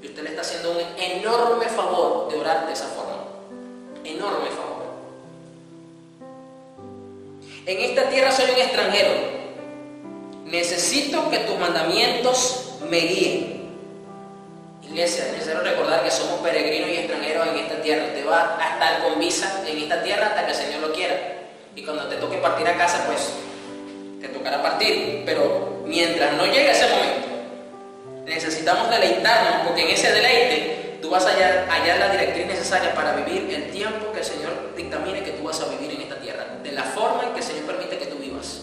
Y usted le está haciendo un enorme favor de orar de esa forma. Enorme favor. En esta tierra soy un extranjero. Necesito que tus mandamientos me guíen. Iglesia, es necesario recordar que somos peregrinos y extranjeros en esta tierra. Usted va a estar con visa en esta tierra hasta que el Señor lo quiera. Y cuando te toque partir a casa, pues te tocará partir. Pero mientras no llegue ese momento, necesitamos deleitarnos, porque en ese deleite tú vas a hallar la directriz necesaria para vivir el tiempo que el Señor dictamine que tú vas a vivir en esta tierra, de la forma en que el Señor permite que tú vivas.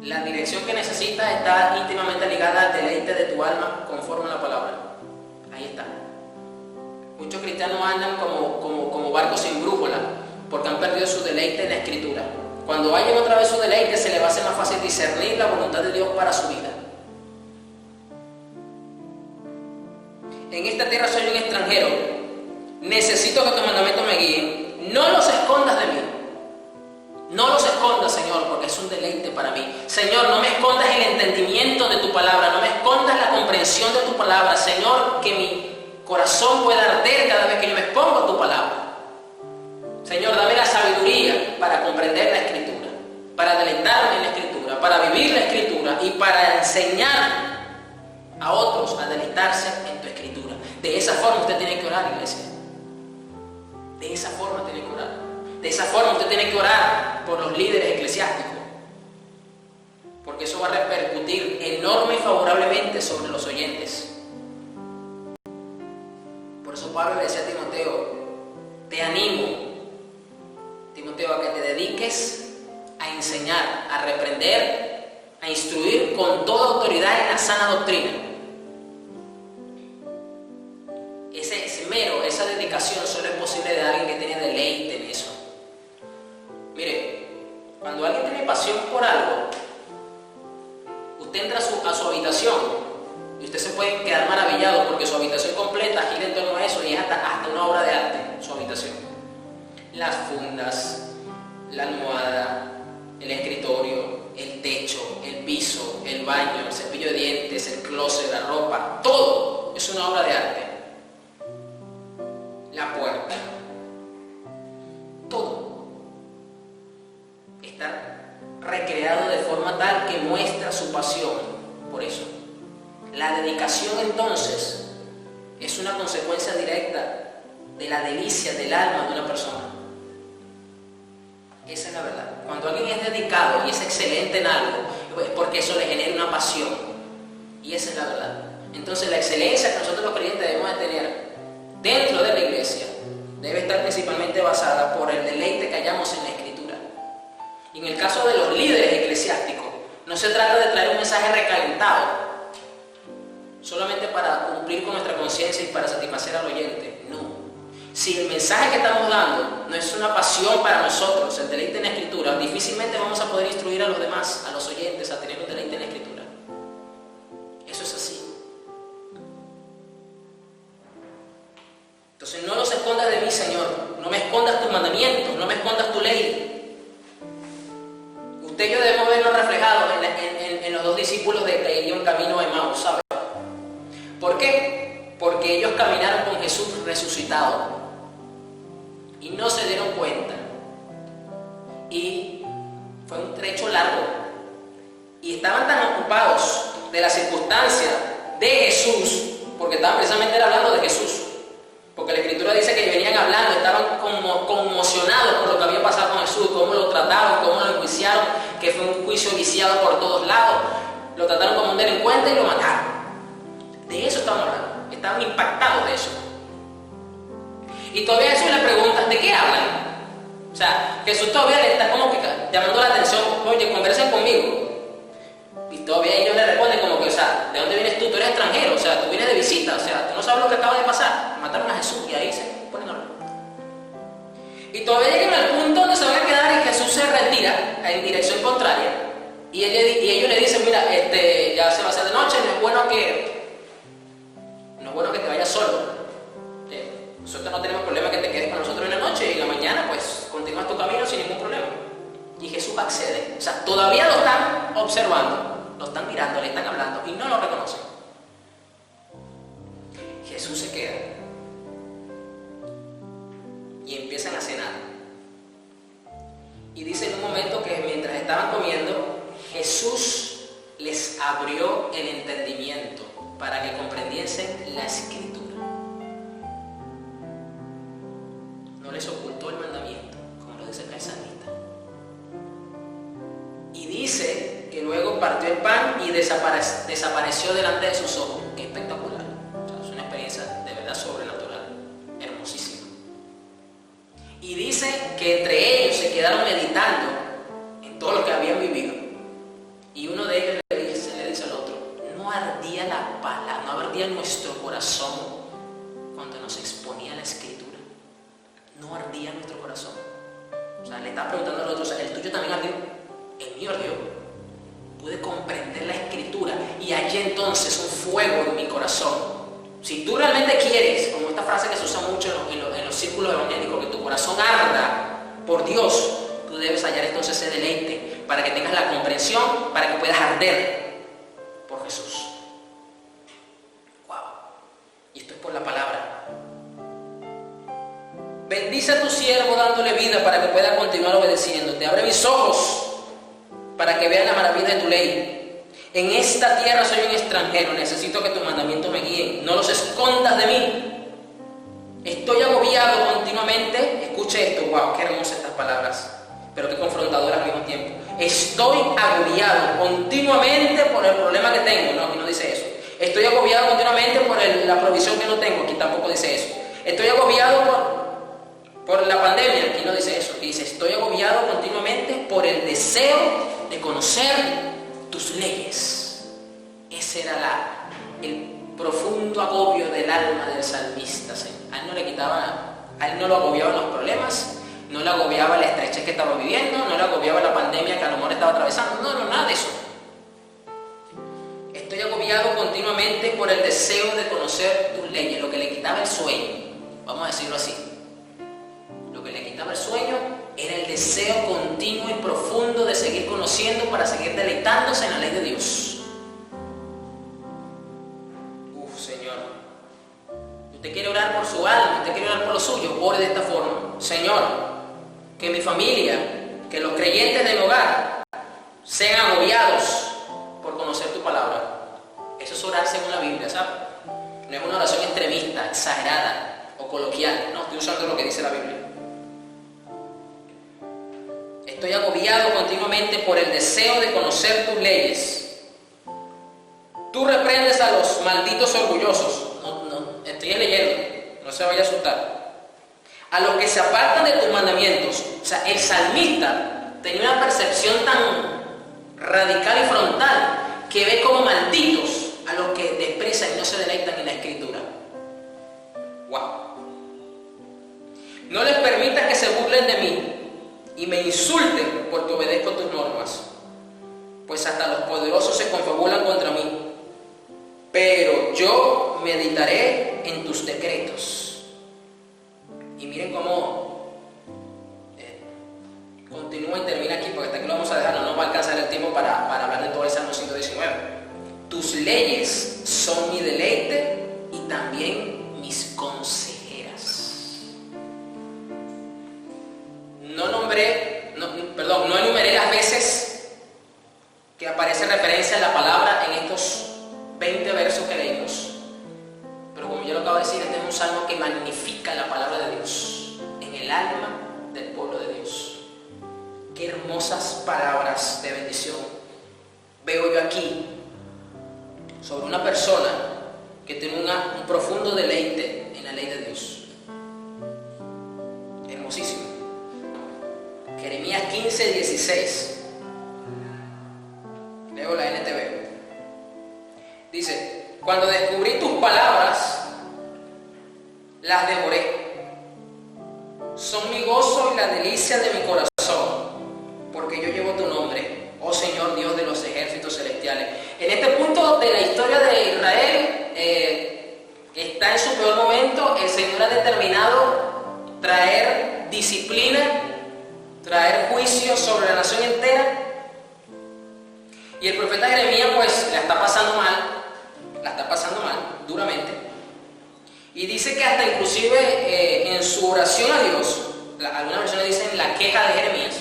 La dirección que necesitas está íntimamente ligada al deleite de tu alma conforme a la palabra. Ahí está. Muchos cristianos andan como barcos sin brújula porque han perdido su deleite en la Escritura. Cuando hallen otra vez su deleite, se les va a hacer más fácil discernir la voluntad de Dios para su vida. En esta tierra soy un extranjero. Necesito que tus mandamientos me guíen. No los escondas de mí. No los escondas, Señor, porque es un deleite para mí. Señor, no me escondas el entendimiento de tu palabra, no me escondas la comprensión de tu palabra. Señor, que mi corazón pueda arder cada vez que yo me expongo a tu palabra. Señor, dame la sabiduría para comprender la Escritura, para deleitarme en la Escritura, para vivir la Escritura y para enseñar a otros a deleitarse en tu Escritura. De esa forma usted tiene que orar, iglesia. De esa forma tiene que orar. De esa forma usted tiene que orar por los líderes eclesiásticos, porque eso va a repercutir enorme y favorablemente sobre los oyentes. Por eso Pablo le decía a Timoteo, te animo, Timoteo, a que te dediques a enseñar, a reprender, a instruir con toda autoridad en la sana doctrina. Ese esmero, esa dedicación solo es posible de alguien que tiene deleite en eso. Mire, cuando alguien tiene pasión por algo, usted entra a su habitación y usted se puede quedar maravillado porque su habitación completa gira en torno a eso y es hasta una obra de arte, su habitación. Las fundas, la almohada, el escritorio, el techo, el piso, el baño, el cepillo de dientes, el closet, la ropa, todo es una obra de arte. La puerta, todo está recreado de forma tal que muestra su pasión por eso. La dedicación entonces es una consecuencia directa de la delicia del alma de una persona. Esa es la verdad. Cuando alguien es dedicado y es excelente en algo, es porque eso le genera una pasión. Y esa es la verdad. Entonces la excelencia que nosotros los creyentes debemos de tener dentro de la iglesia debe estar principalmente basada por el deleite que hallamos en la Escritura. Y en el caso de los líderes eclesiásticos, no se trata de traer un mensaje recalentado solamente para cumplir con nuestra conciencia y para satisfacer al oyente. No. Si el mensaje que estamos dando no es una pasión para nosotros, el deleite en la Escritura, difícilmente vamos a poder instruir a los demás, a los oyentes, a tener un deleite en la Escritura. Eso es así. Entonces no los escondas de mí, Señor. No me escondas tus mandamientos, no me escondas tu ley. Usted y yo debemos verlo reflejado en los dos discípulos que iban camino a Emaús, ¿sabe? ¿Por qué? Porque ellos caminaron con Jesús resucitado y no se dieron cuenta. Y fue un trecho largo. Y estaban tan ocupados de la circunstancia de Jesús, porque estaban precisamente hablando de Jesús. Porque la Escritura dice que venían hablando, estaban conmocionados por lo que había pasado con Jesús, cómo lo trataron, cómo lo enjuiciaron, que fue un juicio viciado por todos lados. Lo trataron como un delincuente y lo mataron. De eso estamos hablando. Estaban impactados de eso. Y todavía Jesús le pregunta, ¿de qué hablan? O sea, Jesús todavía le está como que llamando la atención, oye, conversen conmigo. Y todavía ellos le responden como que, o sea, ¿de dónde vienes tú? Tú eres extranjero, o sea, tú vienes de visita, o sea, tú no sabes lo que acaba de pasar. Mataron a Jesús y ahí se ponen a hablar. Y todavía llegan al punto donde se van a quedar y Jesús se retira en dirección contraria. Y ellos le dicen, mira, ya se va a hacer de noche, no es bueno que te vayas solo. Nosotros no tenemos problema que te quedes con nosotros tu camino sin ningún problema. Y Jesús accede. O sea, todavía lo están observando, lo están mirando, le están hablando y no lo reconocen. Jesús se queda y empiezan a cenar. Y dice en un momento que mientras estaban comiendo, Jesús les abrió el entendimiento para que comprendiesen la Escritura. No les ocultó el mandamiento, como lo dice acá el salmista. Y dice que luego partió el pan y desapareció delante de sus ojos. Qué espectacular. O sea, es una experiencia de verdad sobrenatural, hermosísima. Y dice que entre ellos se quedaron meditando en todo lo que habían vivido. Y uno de ellos le dice al otro, no ardía la palabra, no ardía nuestro corazón cuando nos exponía la Escritura. No ardía nuestro corazón. O sea, le está preguntando al otro, o sea, ¿el tuyo también ardió? El mío ardió. Pude comprender la Escritura y hallé entonces un fuego en mi corazón. Si tú realmente quieres, como esta frase que se usa mucho en los círculos evangélicos, que tu corazón arda por Dios, tú debes hallar entonces ese deleite para que tengas la comprensión, para que puedas arder por Jesús. Wow. Y esto es por la palabra. Bendice a tu siervo dándole vida para que pueda continuar obedeciéndote. Abre mis ojos para que vean la maravilla de tu ley. En esta tierra soy un extranjero, necesito que tus mandamientos me guíen. No los escondas de mí. Estoy agobiado continuamente. Escuche esto, wow, qué hermosas estas palabras, pero qué confrontadoras al mismo tiempo. Estoy agobiado continuamente por el problema que tengo. No, aquí no dice eso. Estoy agobiado continuamente por la provisión que no tengo. Aquí tampoco dice eso. Estoy agobiado por la pandemia. Aquí no dice eso. Aquí dice, estoy agobiado continuamente por el deseo de conocer tus leyes. Ese era el profundo agobio del alma del salmista. A él no le quitaba, a él no lo agobiaban los problemas, no le agobiaba la estrechez que estaba viviendo, no le agobiaba la pandemia que a lo mejor estaba atravesando. No, nada de eso. Estoy agobiado continuamente por el deseo de conocer tus leyes, lo que le quitaba el sueño, vamos a decirlo así. Lo que le quitaba el sueño era el deseo continuo y profundo de seguir conociendo para seguir deleitándose en la ley de Dios. Señor, usted quiere orar por su alma, usted quiere orar por lo suyo, ore de esta forma. Señor, que mi familia, que los creyentes de mi hogar sean agobiados por conocer tu palabra. Eso es orar según la Biblia, ¿sabes? No es una oración extremista, exagerada o coloquial. No, estoy usando lo que dice la Biblia. Estoy agobiado continuamente por el deseo de conocer tus leyes. Tú reprendes a los malditos orgullosos. No, estoy leyendo, no se vaya a asustar. A los que se apartan de tus mandamientos. O sea, el salmista tenía una percepción tan radical y frontal que ve como malditos a los que desprecian y no se deleitan en la Escritura. Wow. No les permitas que se burlen de mí y me insulten porque obedezco tus normas, pues hasta los poderosos se confabulan contra mí. Pero yo meditaré en tus decretos. Y miren cómo continúa y termina aquí, porque hasta aquí lo vamos a dejar, no nos va a alcanzar el tiempo para hablar de todo el Salmo 119. Tus leyes son mi deleite y también mis consejeras. No enumeré las veces que aparece referencia a la palabra en estos 20 versos que leímos, pero como yo lo acabo de decir, este es un salmo que magnifica la palabra de Dios en el alma del pueblo de Dios. Qué hermosas palabras de bendición veo yo aquí sobre una persona que tiene un profundo deleite en la ley de Dios. Hermosísimo. Jeremías 15:16. Leo la NTV. Dice, cuando descubrí tus palabras, las devoré. Son mi gozo y la delicia de mi corazón, porque yo llevo tu nombre, oh Señor Dios de los ejércitos celestiales. En este punto de la historia de Israel, está en su peor momento. El Señor ha determinado traer disciplina traer juicio sobre la nación entera. Y el profeta Jeremías pues la está pasando mal, duramente. Y dice que hasta inclusive en su oración a Dios, algunas versiones dicen la queja de Jeremías,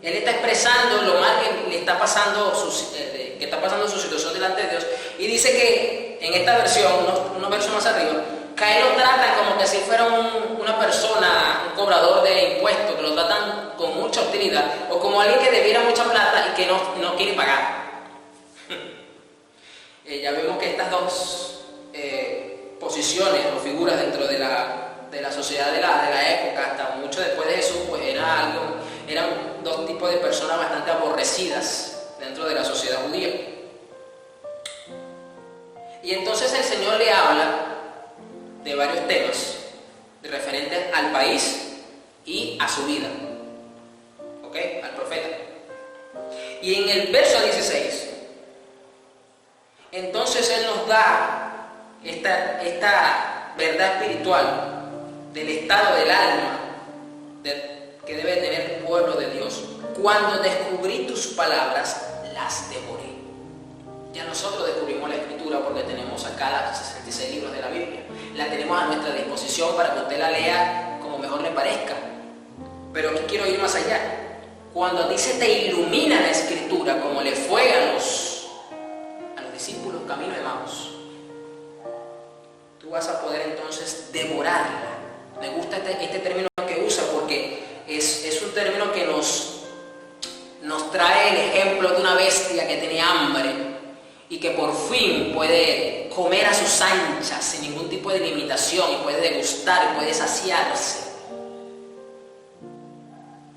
él está expresando lo mal que le está pasando, que está pasando su situación delante de Dios. Y dice que en esta versión, unos versos más arriba, que a él lo tratan como que si fuera una persona, un cobrador de impuestos, que lo tratan con mucha hostilidad, o como alguien que debiera mucha plata y que no quiere pagar. Ya vemos que estas dos posiciones o figuras dentro de la sociedad de la época, hasta mucho después de Jesús, pues eran dos tipos de personas bastante aborrecidas dentro de la sociedad judía. Y entonces el Señor le habla de varios temas referentes al país y a su vida, ¿ok? Al profeta. Y en el verso 16, entonces Él nos da esta verdad espiritual del estado del alma que debe tener el pueblo de Dios. Cuando descubrí tus palabras, las devoré. Ya nosotros descubrimos la Escritura porque tenemos acá los 66 libros de la Biblia. La tenemos a nuestra disposición para que usted la lea como mejor le parezca. Pero aquí quiero ir más allá. Cuando dice te ilumina la Escritura, como le fue a los discípulos camino de Emaús, tú vas a poder entonces devorarla. Me gusta este término que usa porque es un término que nos trae el ejemplo de una bestia que tiene hambre y que por fin puede comer a sus anchas sin ningún tipo de limitación y puede degustar y puede saciarse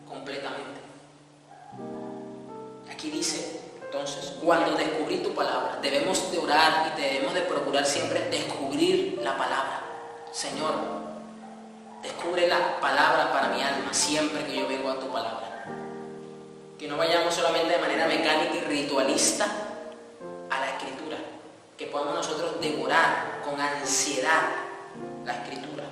completamente. Aquí dice entonces, cuando descubrí tu palabra, debemos de orar y debemos de procurar siempre descubrir la palabra. Señor, descubre la palabra para mi alma siempre que yo vengo a tu palabra. Que no vayamos solamente de manera mecánica y ritualista a la Escritura, que podamos nosotros devorar con ansiedad la Escritura.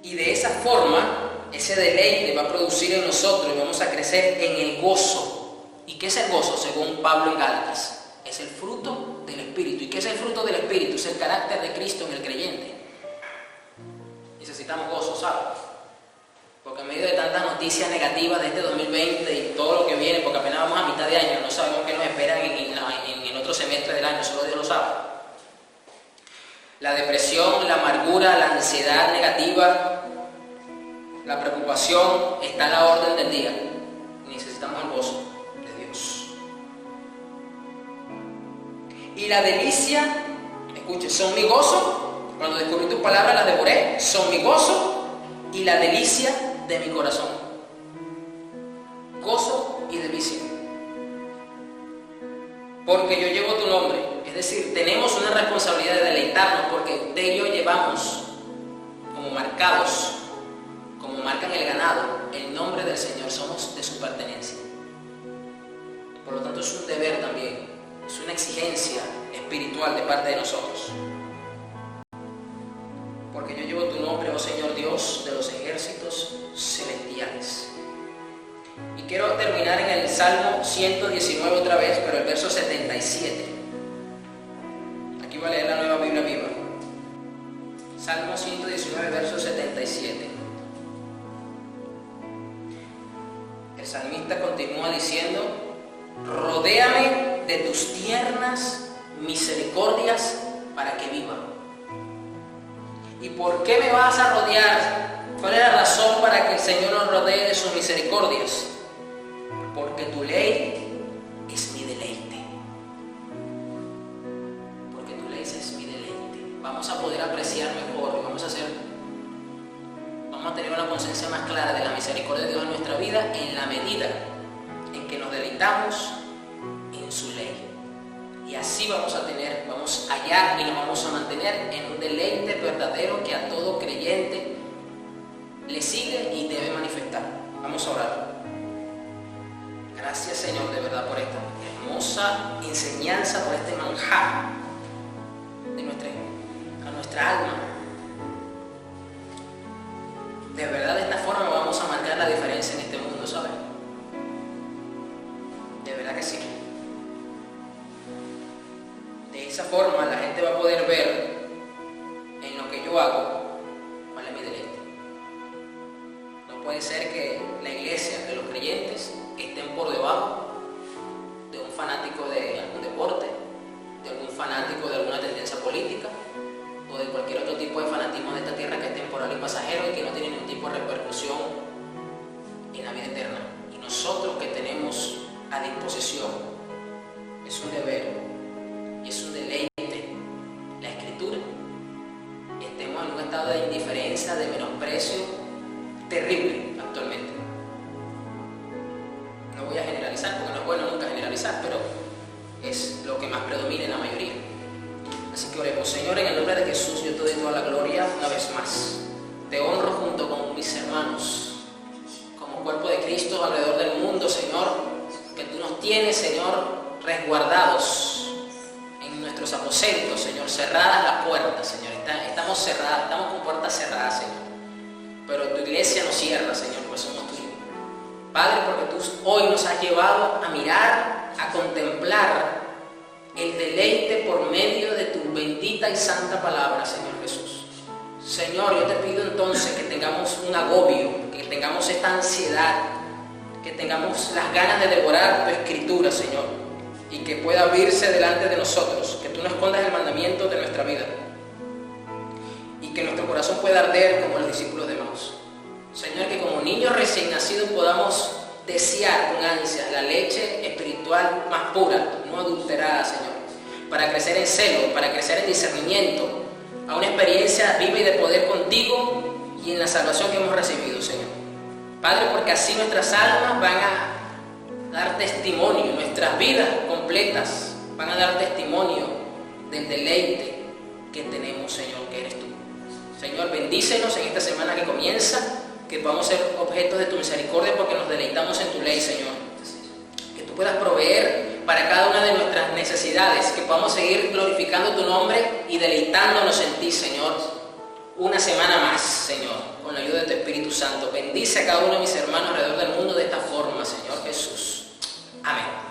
Y de esa forma, ese deleite va a producir en nosotros y vamos a crecer en el gozo. ¿Y qué es el gozo? Según Pablo en Gálatas, es el fruto del Espíritu. ¿Y qué es el fruto del Espíritu? Es el carácter de Cristo en el creyente. Necesitamos gozo, ¿sabes? Porque en medio de tantas noticias negativas de este 2020 y todo lo que viene, porque apenas vamos a mitad de año, no sabemos qué nos espera en otro semestre del año, solo Dios lo sabe. La depresión, la amargura, la ansiedad negativa, la preocupación está a la orden del día. Necesitamos el gozo de Dios. Y la delicia, escuche, son mi gozo. Cuando descubrí tus palabras las devoré. Son mi gozo y la delicia de mi corazón. Gozo y delicia. Porque yo llevo tu nombre. Es decir, tenemos una responsabilidad de deleitarnos porque usted y yo llevamos como marcados, como marcan el ganado, el nombre del Señor, somos de su pertenencia. Por lo tanto es un deber también, es una exigencia espiritual de parte de nosotros. Porque yo llevo tu nombre, oh Señor Dios de los ejércitos celestiales. Y quiero terminar en el Salmo 119 otra vez, pero el verso 77. Aquí voy a leer la Nueva Biblia Viva. Salmo 119, verso 77. El salmista continúa diciendo: rodéame de tus tiernas misericordias para que viva. ¿Y por qué me vas a rodear? ¿Cuál es la razón para que el Señor nos rodee de sus misericordias? Porque tu ley es mi deleite. Porque tu ley es mi deleite. Vamos a poder apreciar mejor, vamos a tener una conciencia más clara de la misericordia de Dios en nuestra vida en la medida en que nos deleitamos en su ley. Y así vamos a hallar y nos vamos a mantener en un deleite verdadero que a todo creyente le sigue y debe manifestar. Vamos a orar. Gracias, Señor, de verdad por esta hermosa enseñanza, por este manjar a nuestra alma. De verdad, de esta forma vamos lo saber. De verdad que sí. De esa forma la gente va a poder ver en lo que yo hago cuál es mi deleite. No puede ser que la iglesia, que los creyentes estén por debajo de un fanático de algún deporte, de algún fanático de alguna tendencia política o de cualquier otro tipo de fanatismo de esta tierra que es temporal y pasajero y que no tiene ningún tipo de repercusión en la vida eterna. Y nosotros que tenemos a disposición, es un deber y es un deleite la Escritura, estemos en un estado de indiferencia, de menosprecio terrible actualmente. No voy a generalizar porque no es bueno nunca generalizar, pero es lo que más predomina en la mayoría. Así que oremos. Señor, en el nombre de Jesús yo te doy toda la gloria una vez más. Te honro junto con mis hermanos como cuerpo de Cristo alrededor del mundo, Señor, que tú nos tienes, Señor, resguardados en nuestros aposentos, Señor, cerradas las puertas, Señor. Estamos cerradas, estamos con puertas cerradas, Señor. Pero tu iglesia nos cierra, Señor, porque somos tuyos. Padre, porque tú hoy nos has llevado a mirar, a contemplar el deleite por medio de tu bendita y santa palabra, Señor Jesús. Señor, yo te pido entonces que tengamos un agobio, que tengamos esta ansiedad, que tengamos las ganas de devorar tu Escritura, Señor, y que pueda abrirse delante de nosotros, que tú no escondas el mandamiento de nuestra vida y que nuestro corazón pueda arder como los discípulos de Maús. Señor, que como niños recién nacidos podamos desear con ansias la leche espiritual más pura, no adulterada, Señor, para crecer en celo, para crecer en discernimiento, a una experiencia viva y de poder contigo y en la salvación que hemos recibido, Señor. Padre, porque así nuestras almas van a dar testimonio, nuestras vidas completas van a dar testimonio del deleite que tenemos, Señor, que eres tú. Señor, bendícenos en esta semana que comienza, que podamos ser objetos de tu misericordia porque nos deleitamos en tu ley, Señor. Que tú puedas proveer para cada una de nuestras necesidades, que podamos seguir glorificando tu nombre y deleitándonos en ti, Señor, una semana más, Señor, con la ayuda de tu Espíritu Santo. Bendice a cada uno de mis hermanos alrededor del mundo de esta forma, Señor Jesús. Amén.